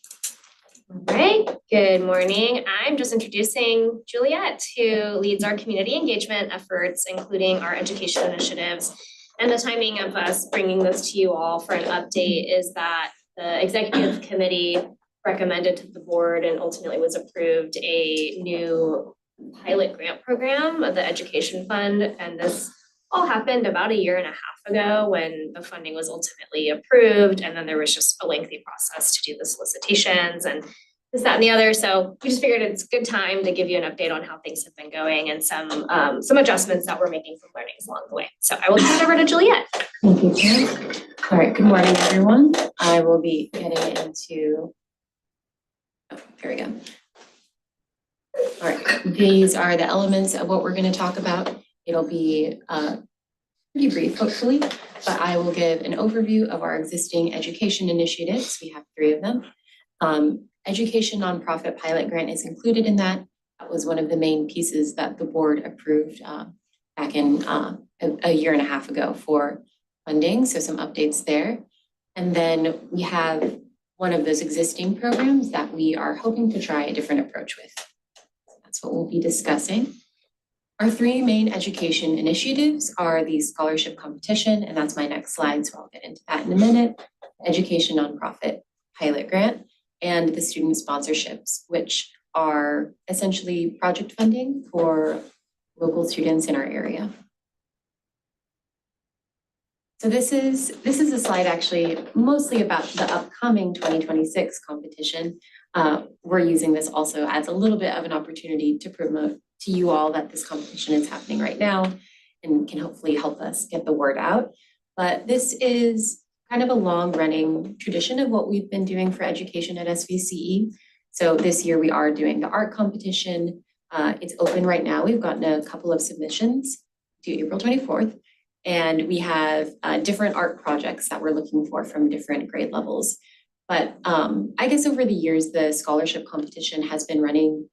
All right, good morning. I'm just introducing Juliet, who leads our community engagement efforts, including our education initiatives. And the timing of us bringing this to you all for an update is that the executive committee recommended to the board and ultimately was approved a new pilot grant program of the education fund. And this all happened about 1.5 years ago when the funding was ultimately approved. And then there was just a lengthy process to do the solicitations and this, that, and the other. So we just figured it's a good time to give you an update on how things have been going and some adjustments that we're making from learnings along the way. So I will turn it over to Juliet. Thank you, Karen. All right, good morning, everyone. I will be getting into, there we go. All right, these are the elements of what we're going to talk about. It'll be pretty brief, hopefully, but I will give an overview of our existing education initiatives. We have 3 of them. Education Nonprofit Pilot Grant is included in that. That was one of the main pieces that the board approved back in 1.5 years ago for funding, so some updates there. And then we have one of those existing programs that we are hoping to try a different approach with. That's what we'll be discussing. Our 3 main education initiatives are the scholarship competition, and that's my next slide, so I'll get into that in a minute. Education Nonprofit Pilot Grant and the student sponsorships, which are essentially project funding for local students in our area. So this is a slide actually mostly about the upcoming 2026 competition. We're using this also as a little bit of an opportunity to promote to you all that this competition is happening right now and can hopefully help us get the word out. But this is kind of a long-running tradition of what we've been doing for education at SVCE. So this year we are doing the art competition. It's open right now. We've gotten a couple of submissions to April 24th. And we have different art projects that we're looking for from different grade levels. But I guess over the years, the scholarship competition has been running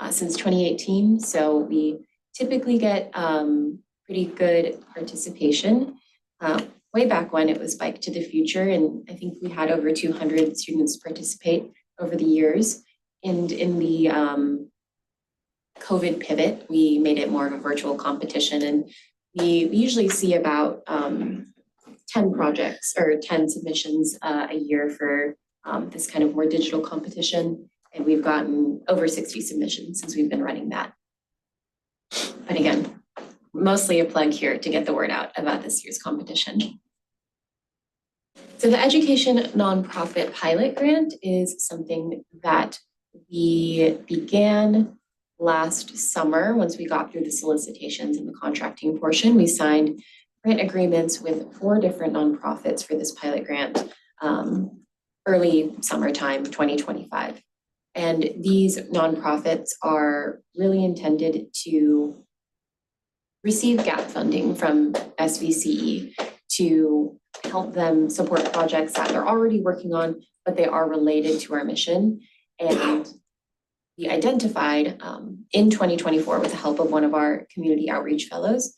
since 2018. So we typically get pretty good participation. Way back when it was Bike to the Future, and I think we had over 200 students participate over the years. And in the COVID pivot, we made it more of a virtual competition, and we usually see about 10 projects or 10 submissions a year for this kind of more digital competition. And we've gotten over 60 submissions since we've been running that. But again, mostly a plug here to get the word out about this year's competition. So the Education Nonprofit Pilot Grant is something that we began last summer. Once we got through the solicitations and the contracting portion, we signed grant agreements with 4 different nonprofits for this pilot grant early summertime 2025. And these nonprofits are really intended to receive gap funding from SVCE to help them support projects that they're already working on, but they are related to our mission. And we identified in 2024 with the help of one of our community outreach fellows,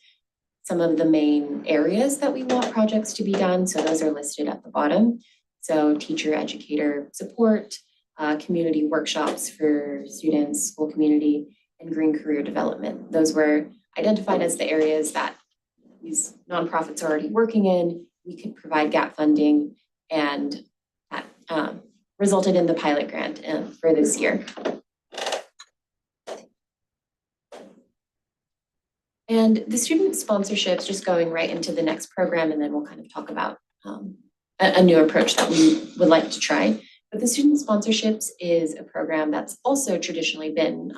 some of the main areas that we want projects to be done. So those are listed at the bottom. So teacher, educator support, community workshops for students, school community, and green career development. Those were identified as the areas that these nonprofits are already working in. We could provide gap funding, and that resulted in the pilot grant for this year. And the student sponsorships, just going right into the next program, and then we'll kind of talk about a new approach that we would like to try. But the student sponsorships is a program that's also traditionally been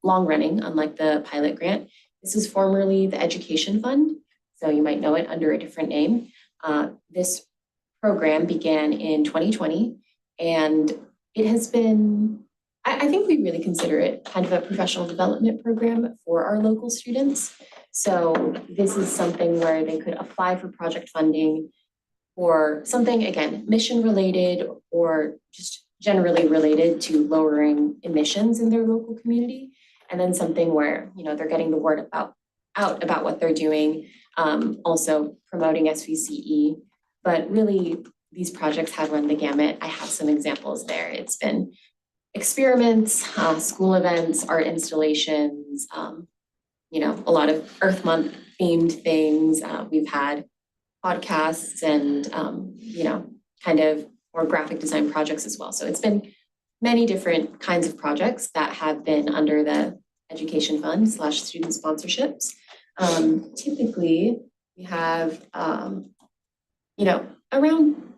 long running, unlike the pilot grant. This is formerly the Education Fund, so you might know it under a different name. This program began in 2020, and it has been, I think we really consider it kind of a professional development program for our local students. So this is something where they could apply for project funding or something, again, mission related or just generally related to lowering emissions in their local community. And then something where, you know, they're getting the word out about what they're doing, also promoting SVCE. But really, these projects have run the gamut. I have some examples there. It's been experiments, school events, art installations, you know, a lot of Earth Month themed things. We've had podcasts and, you know, kind of more graphic design projects as well. So it's been many different kinds of projects that have been under the Education Fund / student sponsorships. Typically, we have, you know, around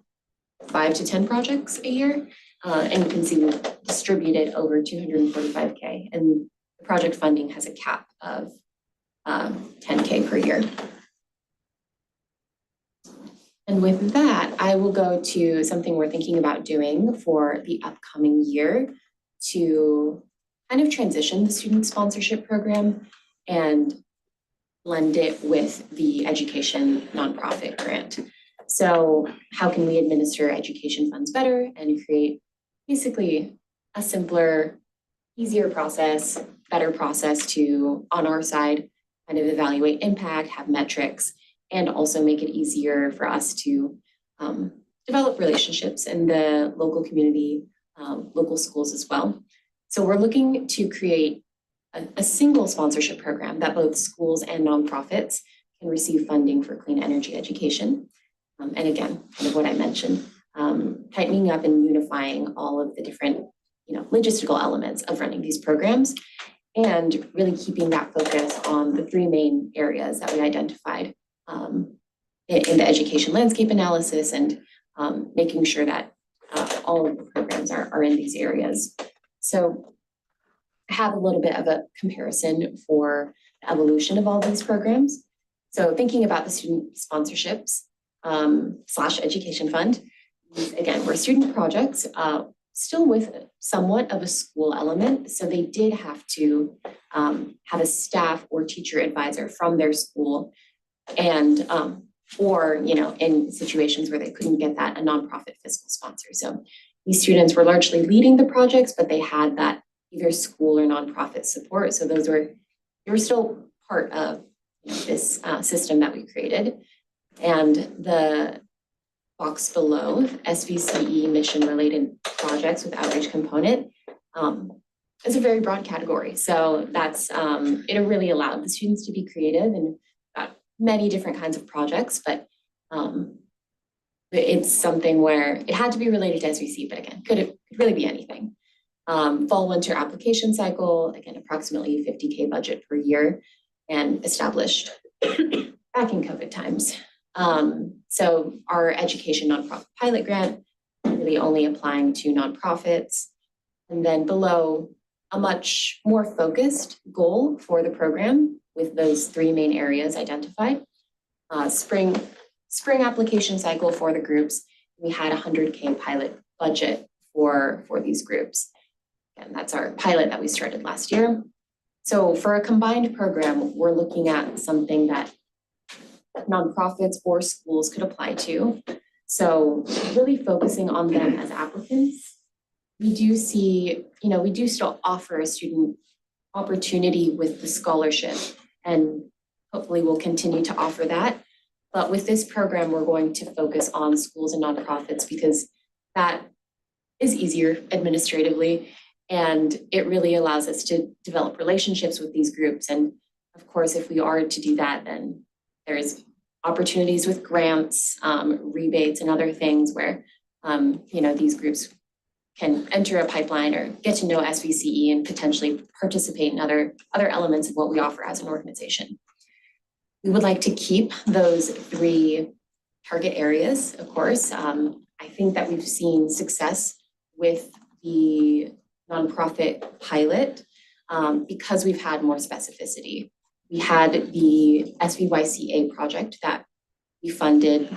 5 to 10 projects a year. And you can see we've distributed over 245K, and the project funding has a cap of 10K per year. And with that, I will go to something we're thinking about doing for the upcoming year to kind of transition the student sponsorship program and blend it with the education nonprofit grant. So how can we administer education funds better and create basically a simpler, easier process, better process to, on our side, kind of evaluate impact, have metrics, and also make it easier for us to develop relationships in the local community, local schools as well. So we're looking to create a single sponsorship program that both schools and nonprofits can receive funding for clean energy education. And again, kind of what I mentioned, tightening up and unifying all of the different, you know, logistical elements of running these programs and really keeping that focus on the three main areas that we identified in the education landscape analysis and making sure that all of the programs are in these areas. So I have a little bit of a comparison for the evolution of all these programs. So thinking about the student sponsorships / education fund, these, again, were student projects, still with somewhat of a school element. So they did have to have a staff or teacher advisor from their school, and or in situations where they couldn't get that, a nonprofit fiscal sponsor. So these students were largely leading the projects, but they had that either school or nonprofit support. So they were still part of this system that we created. And the box below, SVCE mission-related projects with outreach component, is a very broad category. So that's it really allowed the students to be creative and got many different kinds of projects, but it's something where it had to be related to SVC, but again, could really be anything. Fall winter application cycle, again, approximately 50K budget per year, and established back in COVID times. So our education nonprofit pilot grant, really only applying to nonprofits. And then below, a much more focused goal for the program with those three main areas identified. Spring application cycle for the groups, we had 100K pilot budget for these groups. And that's our pilot that we started last year. So for a combined program, we're looking at something that nonprofits or schools could apply to. So really focusing on them as applicants. We do see, we do still offer a student opportunity with the scholarship, and hopefully we'll continue to offer that. But with this program, we're going to focus on schools and nonprofits because that is easier administratively, and it really allows us to develop relationships with these groups. And of course, if we are to do that, then there's opportunities with grants, rebates, and other things where these groups can enter a pipeline or get to know SVCE and potentially participate in other elements of what we offer as an organization. We would like to keep those three target areas, of course. I think that we've seen success with the nonprofit pilot because we've had more specificity. We had the SVCE project that we funded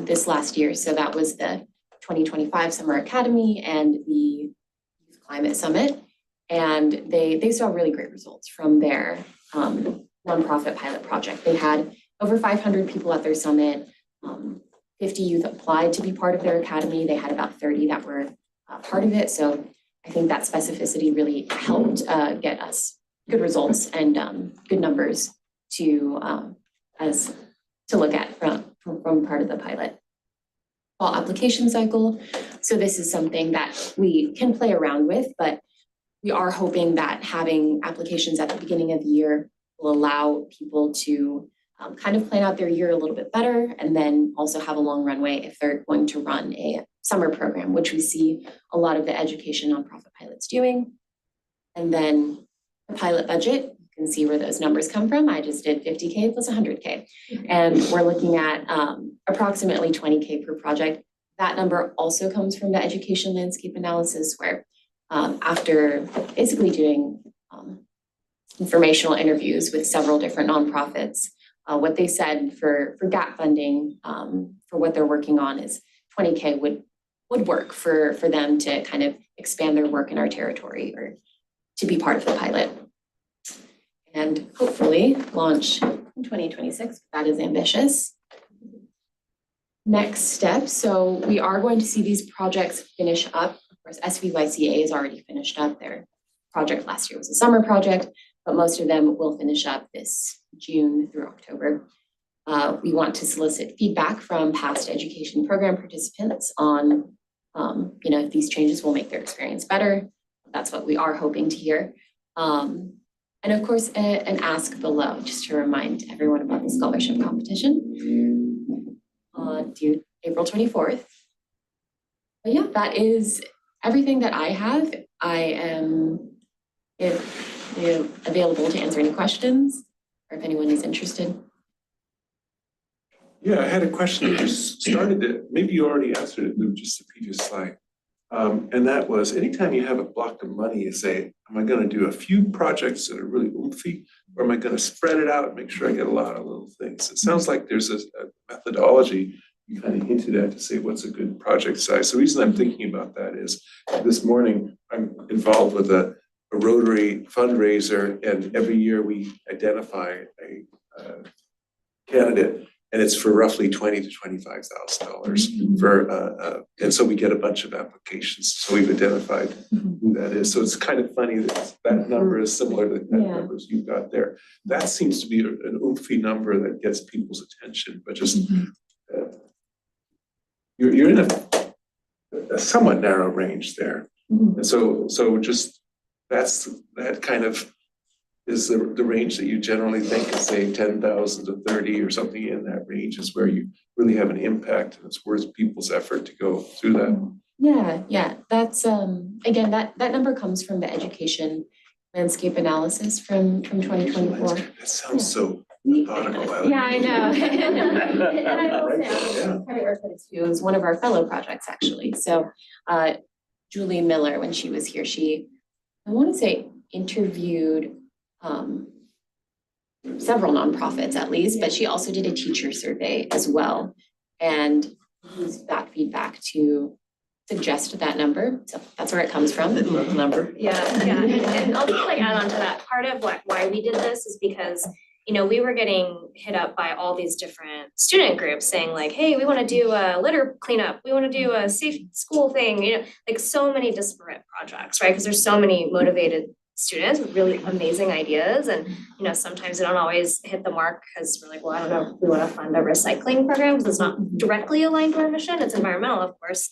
this last year. So that was the 2025 Summer Academy and the Youth Climate Summit. And they saw really great results from their nonprofit pilot project. They had over 500 people at their summit. 50 youth applied to be part of their academy. They had about 30 that were part of it. So I think that specificity really helped get us good results and good numbers to look at from part of the pilot. Fall application cycle. So this is something that we can play around with, but we are hoping that having applications at the beginning of the year will allow people to kind of plan out their year a little bit better, and then also have a long runway if they're going to run a summer program, which we see a lot of the education nonprofit pilots doing. And then the pilot budget, you can see where those numbers come from. I just did 50K plus 100K. And we're looking at approximately 20K per project. That number also comes from the education landscape analysis, where after basically doing informational interviews with several different nonprofits, what they said for gap funding for what they're working on is 20K would work for them to kind of expand their work in our territory or to be part of the pilot. And hopefully launch in 2026, that is ambitious. Next step, so we are going to see these projects finish up. Of course, SVCE is already finished up. Their project last year was a summer project, but most of them will finish up this June through October. We want to solicit feedback from past education program participants on, if these changes will make their experience better. That's what we are hoping to hear. And of course, an ask below, just to remind everyone about the scholarship competition due April 24th. But yeah, that is everything that I have. They're available to answer any questions, or if anyone is interested. Yeah, I had a question that just started to, maybe you already answered it, Lou, just the previous slide. And that was, anytime you have a block of money, you say, am I gonna do a few projects that are really oomphy? Or am I gonna spread it out and make sure I get a lot of little things? It sounds like there's a methodology you kind of hinted at to say what's a good project size. The reason I'm thinking about that is this morning, I'm involved with a Rotary fundraiser, and every year we identify a candidate, and it's for roughly $20,000 to $25,000 for and so we get a bunch of applications. So we've identified who that is. So it's kind of funny that that number is similar to the Yeah. numbers you've got there. That seems to be an oomphy number that gets people's attention, but just you're in a somewhat narrow range there. And so just that kind of is the range that you generally think is, say, 10,000 to 30 or something in that range is where you really have an impact, and it's worth people's effort to go through that. Yeah, that's again, that number comes from the education landscape analysis from 2024. That sounds so methodical. Yeah, I know. And I will say, Yeah. credit where credit's due, is one of our fellow projects, actually. So Julie Miller, when she was here, I want to say interviewed several nonprofits at least, but she also did a teacher survey as well, and used that feedback to suggest that number. So that's where it comes from. Number. Yeah, and I'll just like add on to that. Part of why we did this is because, you know, we were getting hit up by all these different student groups saying like, hey, we want to do a litter cleanup, we want to do a safe school thing, you know, like so many disparate projects, right? Because there's so many motivated students with really amazing ideas, and you know, sometimes they don't always hit the mark because we're like, well, I don't know if we want to fund a recycling program because it's not directly aligned to our mission. It's environmental, of course.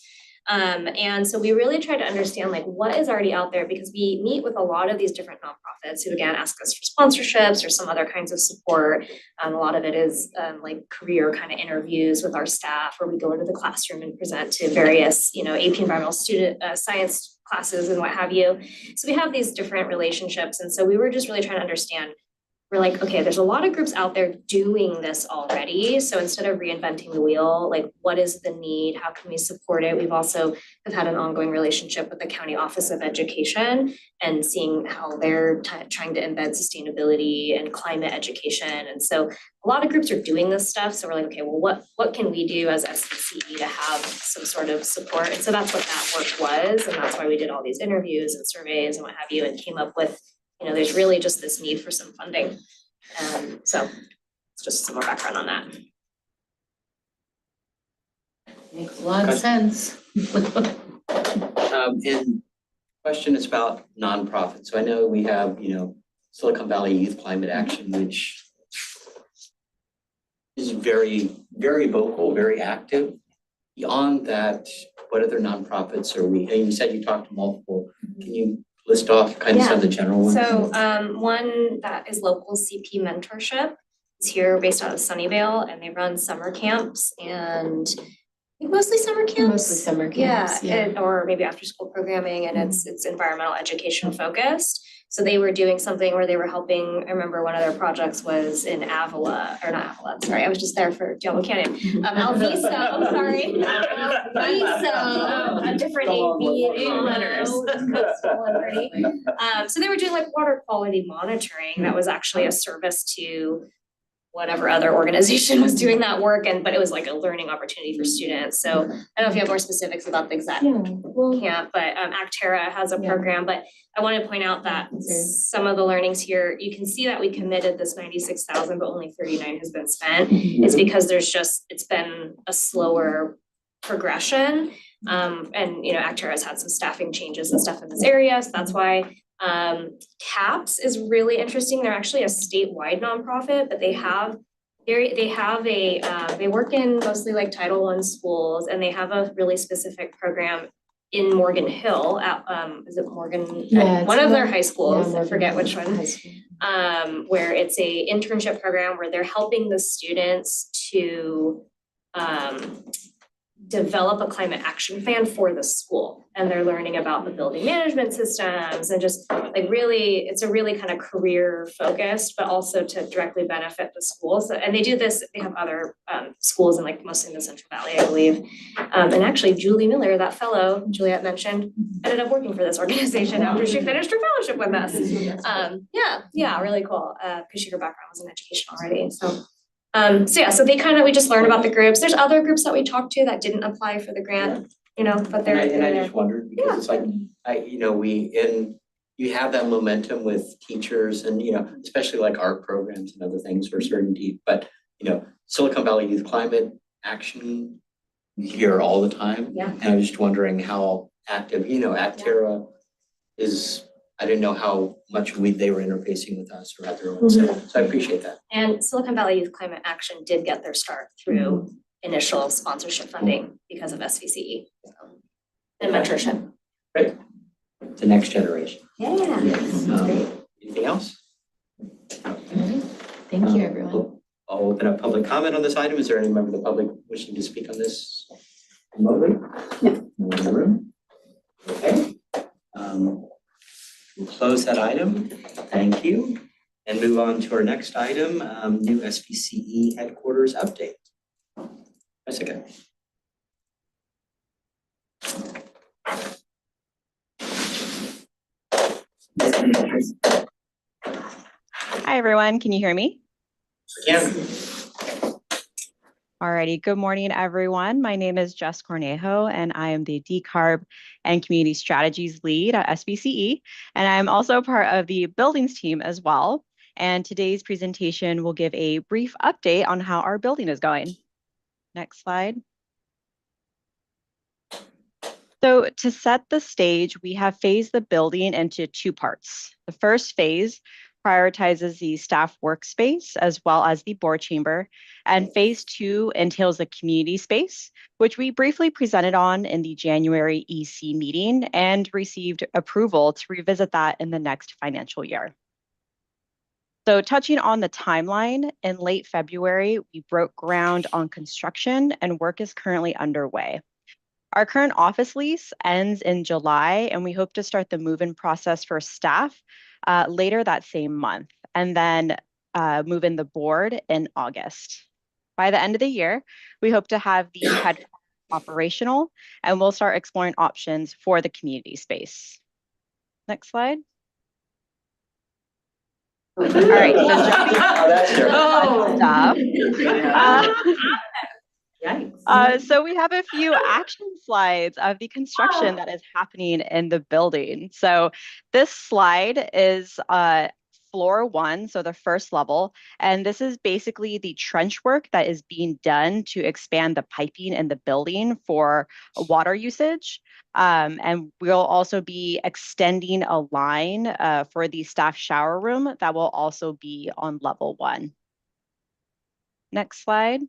And so we really try to understand like what is already out there, because we meet with a lot of these different nonprofits who again ask us for sponsorships or some other kinds of support. A lot of it is like career kind of interviews with our staff, where we go into the classroom and present to various, you know, AP environmental student science classes and what have you. So we have these different relationships. And so we were just really trying to understand, we're like, okay, there's a lot of groups out there doing this already. So instead of reinventing the wheel, like what is the need? How can we support it? We've also have had an ongoing relationship with the County Office of Education and seeing how they're trying to embed sustainability and climate education. And so a lot of groups are doing this stuff. So we're like, okay, well, what can we do as SVCE to have some sort of support? And so that's what that work was. And that's why we did all these interviews and surveys and what have you, and came up with, you know, there's really just this need for some funding. So it's just some more background on that. Makes a lot of sense. And question is about nonprofits. So I know we have, you know, Silicon Valley Youth Climate Action, which is very, very vocal, very active. Beyond that, what other nonprofits are we, and you said you talked to multiple, can you list off kind of some of the general ones? So one that is local CP mentorship is here based out of Sunnyvale, and they run summer camps and I think mostly summer camps. Mostly summer camps, yeah. And, or maybe after school programming, and it's environmental education focused. So they were doing something where they were helping, I remember one of their projects was in Avila, or not Avila, sorry, I was just there for Diablo Canyon. Alviso, I'm sorry. Alviso, a different AB letters. So they were doing like water quality monitoring that was actually a service to whatever other organization was doing that work, but it was like a learning opportunity for students. So I don't know if you have more specifics about the exact camp, but Acterra has a program, but I want to point out that some of the learnings here, you can see that we committed this 96,000, but only 39 has been spent. It's because it's been a slower progression. And you know, Acterra has had some staffing changes and stuff in this area, so that's why. CAPS is really interesting. They're actually a statewide nonprofit, but they work in mostly like Title I schools, and they have a really specific program in Morgan Hill at is it Morgan? Yeah, One of their high schools, yeah, I forget which one. Where it's a internship program where they're helping the students to develop a climate action plan for the school. And they're learning about the building management systems and just like really, it's a really kind of career focused, but also to directly benefit the schools. And they do this, they have other schools in like mostly in the Central Valley, I believe. And actually Julie Miller, that fellow Juliet mentioned, ended up working for this organization after she finished her fellowship with us. Yeah, really cool. Because her background was in education already. So we just learn about the groups. There's other groups that we talked to that didn't apply for the grant, but they're And I there. just wondered, because it's like, you have that momentum with teachers and, especially like art programs and other things for certainty, but, Silicon Valley Youth Climate Action, you hear all the time. Yeah. And I was just wondering how active, Actera is, I didn't know how much they were interfacing with us or had their own, so I appreciate that. And Silicon Valley Youth Climate Action did get their start through initial sponsorship funding because of SVCE and mentorship. Great. The next generation. Yeah. That's great. Anything else? Thank you, everyone. I'll open up public comment on this item. Is there any member of the public wishing to speak on this remotely? No one in the room? Okay. We'll close that item. Thank you. And move on to our next item, new SVCE headquarters update. Jessica. Hi, everyone. Can you hear me? Again. Alrighty. Good morning, everyone. My name is Jess Cornejo, and I am the Decarb and Community Strategies lead at SVCE. And I'm also part of the buildings team as well. And today's presentation will give a brief update on how our building is going. Next slide. So to set the stage, we have phased the building into two parts. The first phase prioritizes the staff workspace as well as the board chamber. And phase two entails the community space, which we briefly presented on in the January EC meeting and received approval to revisit that in the next financial year. So touching on the timeline, in late February, we broke ground on construction and work is currently underway. Our current office lease ends in July, and we hope to start the move-in process for staff later that same month, and then move in the board in August. By the end of the year, we hope to have the headquarters operational, and we'll start exploring options for the community space. Next slide. All right, so jumping That's different. stuff. Yikes. So we have a few action slides of the construction that is happening in the building. So this slide is floor one, so the first level, and this is basically the trench work that is being done to expand the piping in the building for water usage. And we'll also be extending a line for the staff shower room that will also be on level one. Next slide.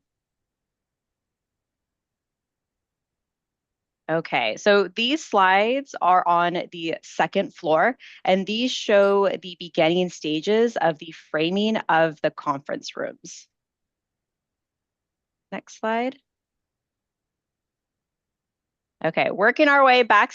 Okay, so these slides are on the second floor, and these show the beginning stages of the framing of the conference rooms. Next slide. Okay, working our way back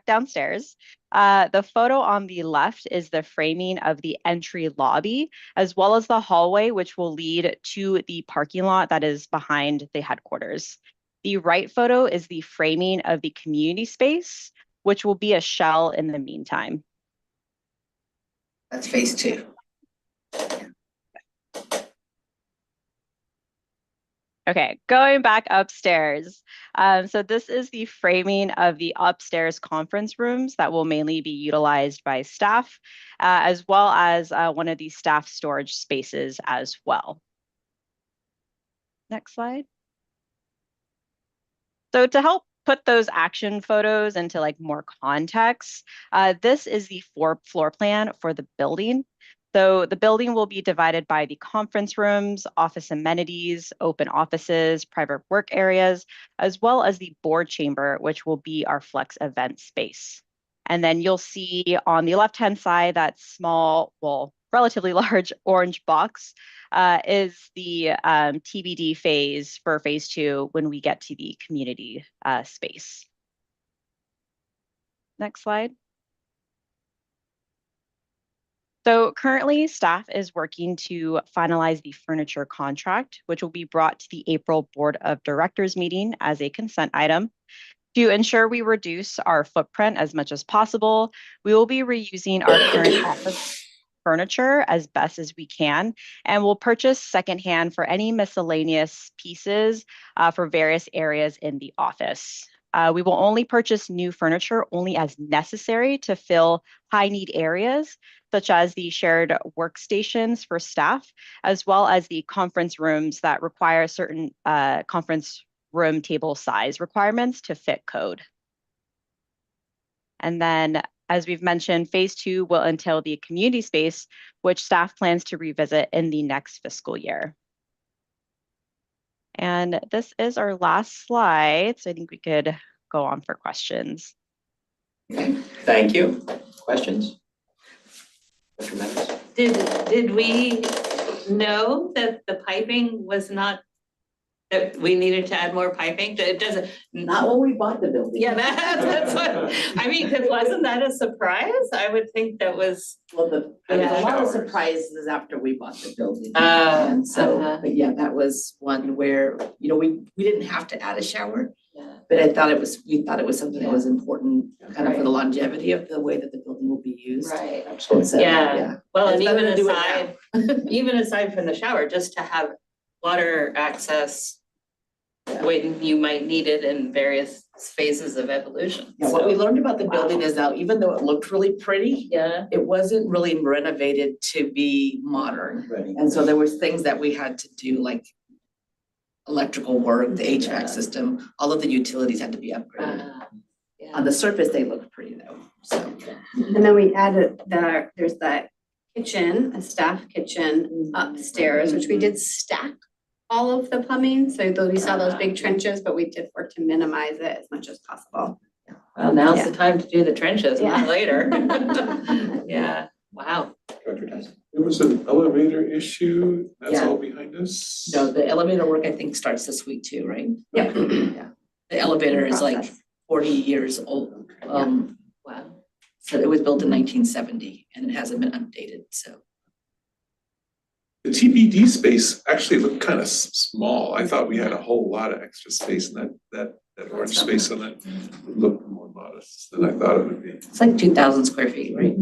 downstairs. The photo on the left is the framing of the entry lobby, as well as the hallway, which will lead to the parking lot that is behind the headquarters. The right photo is the framing of the community space, which will be a shell in the meantime. That's phase two. Okay, going back upstairs. So this is the framing of the upstairs conference rooms that will mainly be utilized by staff, as well as one of these staff storage spaces as well. Next slide. So to help put those action photos into like more context, this is the floor plan for the building. So the building will be divided by the conference rooms, office amenities, open offices, private work areas, as well as the board chamber, which will be our flex event space. And then you'll see on the left-hand side that small, well, relatively large orange box is the TBD phase for phase 2 when we get to the community space. Next slide. So currently, staff is working to finalize the furniture contract, which will be brought to the April Board of Directors meeting as a consent item. To ensure we reduce our footprint as much as possible, we will be reusing our current office furniture as best as we can, and we'll purchase secondhand for any miscellaneous pieces for various areas in the office. We will only purchase new furniture only as necessary to fill high need areas, such as the shared workstations for staff, as well as the conference rooms that require certain conference room table size requirements to fit code. And then, as we've mentioned, phase 2 will entail the community space, which staff plans to revisit in the next fiscal year. And this is our last slide, so I think we could go on for questions. Thank you. Questions? Mr. Meadows? Did we know that the piping was not, that we needed to add more piping? It doesn't. Not when we bought the building. Yeah, that's what, I mean, because wasn't that a surprise? I would think that was. Well, there was a lot of Showers. surprises after we bought the building. Oh, And so, uh-huh. but yeah, that was one where, you know, we didn't have to add a shower, Yeah. but we thought it was something that was important kind of for the longevity of the way that the building will be used. Right. Absolutely. So, Yeah. Well, and It's better even to do it aside, even aside from the shower, just to have water access when you might need it in various phases of evolution. Yeah, what we So, learned about the building is that even though it looked really pretty, yeah. it wasn't really renovated to be modern. Ready. And so there was things that we had to do, like electrical work, the HVAC system, all of the utilities had to be upgraded. Yeah. On the surface, they look pretty though, so. And then we added there's that kitchen, a staff kitchen upstairs, which we did stack all of the plumbing, so though we saw those big trenches, but we did work to minimize it as much as possible. Well, now's the time to do the trenches, Yeah. not later. Yeah, wow. Director Tyson? There was an elevator issue, that's Yeah. all behind us? No, the elevator work I think starts this week too, right? Yep. Yeah. The elevator is like Process. 40 years old. Wow. So it was built in 1970 and it hasn't been updated, so. The TBD space actually looked kind of small. I thought we had a whole lot of extra space in that orange space on it. It looked more modest than I thought it would be. It's like 2,000 square feet, right?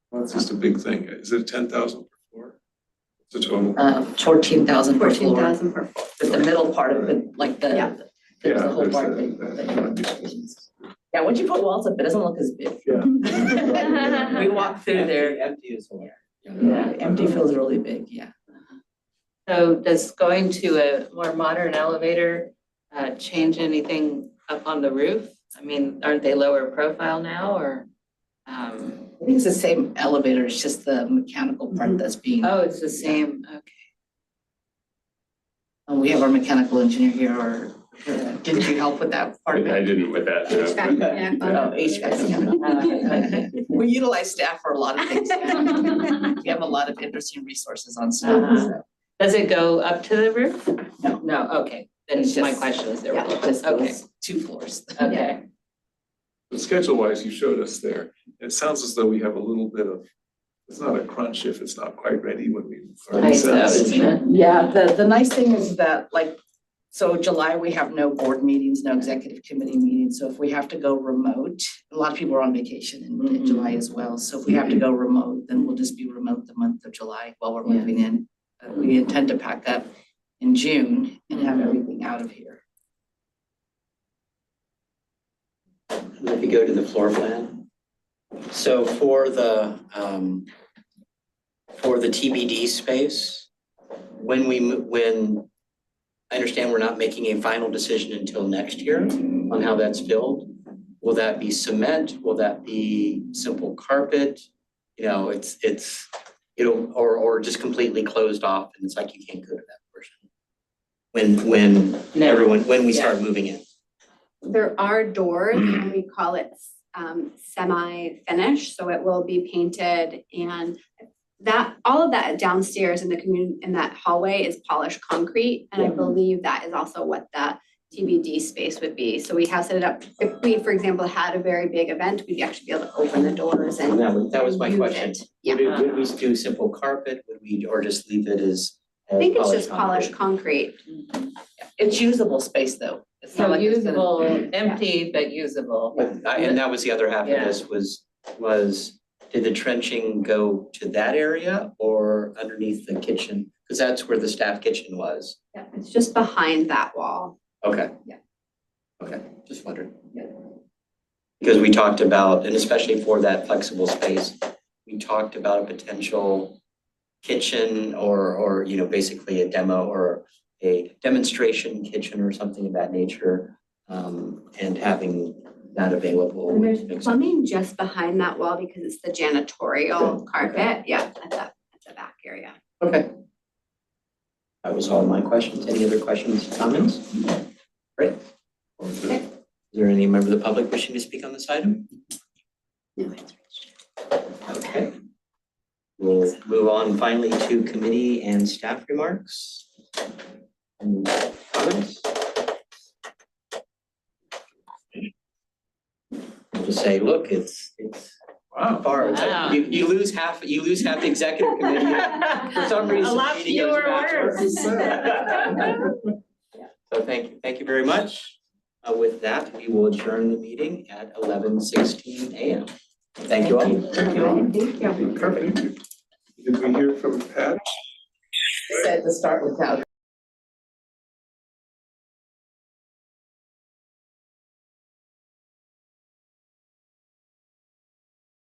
Well, it's just a big thing. Is it 10,000 per floor? It's a total. 14,000 per floor. 14,000 per floor. But the middle part of it, like Yeah. there's the Yeah, whole there's part Yeah, once you put walls up, it doesn't look as big. Yeah. We walked through there, Empty is hilarious. yeah, empty feels really big, yeah. So does going to a more modern elevator change anything up on the roof? I mean, aren't they lower profile now or? I think it's the same elevator, it's just the mechanical part that's being. Oh, it's the same, okay. We have our mechanical engineer here, or didn't you help with that part of I it? didn't with that, no. HVAC, yeah. Oh, HVAC. We utilize staff for a lot of things. We have a lot of interesting resources on staff, so. Does it go up to the roof? No. No, okay, then It's my just- question is there. Yeah, will- this Okay, goes 2 floors. okay. But schedule-wise, you showed us there. It sounds as though we have a little bit of, it's not a crunch if it's not quite ready when we. Nice though, isn't it? Yeah, the nice thing is that like, so July, we have no board meetings, no executive committee meetings, so if we have to go remote, a lot of people are on vacation in July as well, so if we have to go remote, then we'll just be remote the month of July while we're moving in. We intend to pack up in June and have everything out of here. And if you go to the floor plan, so for the TBD space, when I understand we're not making a final decision until next year on how that's filled. Will that be cement? Will that be simple carpet? You know, or just completely closed off and it's like you can't go to that portion. When we start moving in. There are doors and we call it semi-finished, so it will be painted and that, all of that downstairs in the in that hallway is polished concrete. And I believe that is also what the TBD space would be. So we have set it up, if we, for example, had a very big event, we'd actually be able to open the doors and That was my use question. it. Yeah, Would we do simple carpet, would we, or just leave it as? I think it's just polished concrete. It's usable space though. It's not So like it's gonna- usable, empty but usable. And that was the other half of Yeah. this was, did the trenching go to that area or underneath the kitchen? Because that's where the staff kitchen was. Yeah, it's just behind that wall. Okay. Yeah. Okay, just wondering. Yeah. Because we talked about, and especially for that flexible space, we talked about a potential kitchen or, you know, basically a demo or a demonstration kitchen or something of that nature, and having that available. And would there's make sense. plumbing just behind that wall because it's the janitorial Good. carpet, yeah, at the back area. Okay. That was all my questions. Any other questions, comments? Great. Okay. Is there any member of the public wishing to speak on this item? No, it's Okay. We'll move on finally to committee and staff remarks. Any comments? I'll just say, look, it's Wow. far, it's like Wow. you lose half the executive committee. For some reason. A lot meeting goes fewer back. words. So thank you very much. With that, we will adjourn the meeting at 11:16 a.m. Thank you all. Thank you. Perfect. Did we hear from Pat? Said to start without.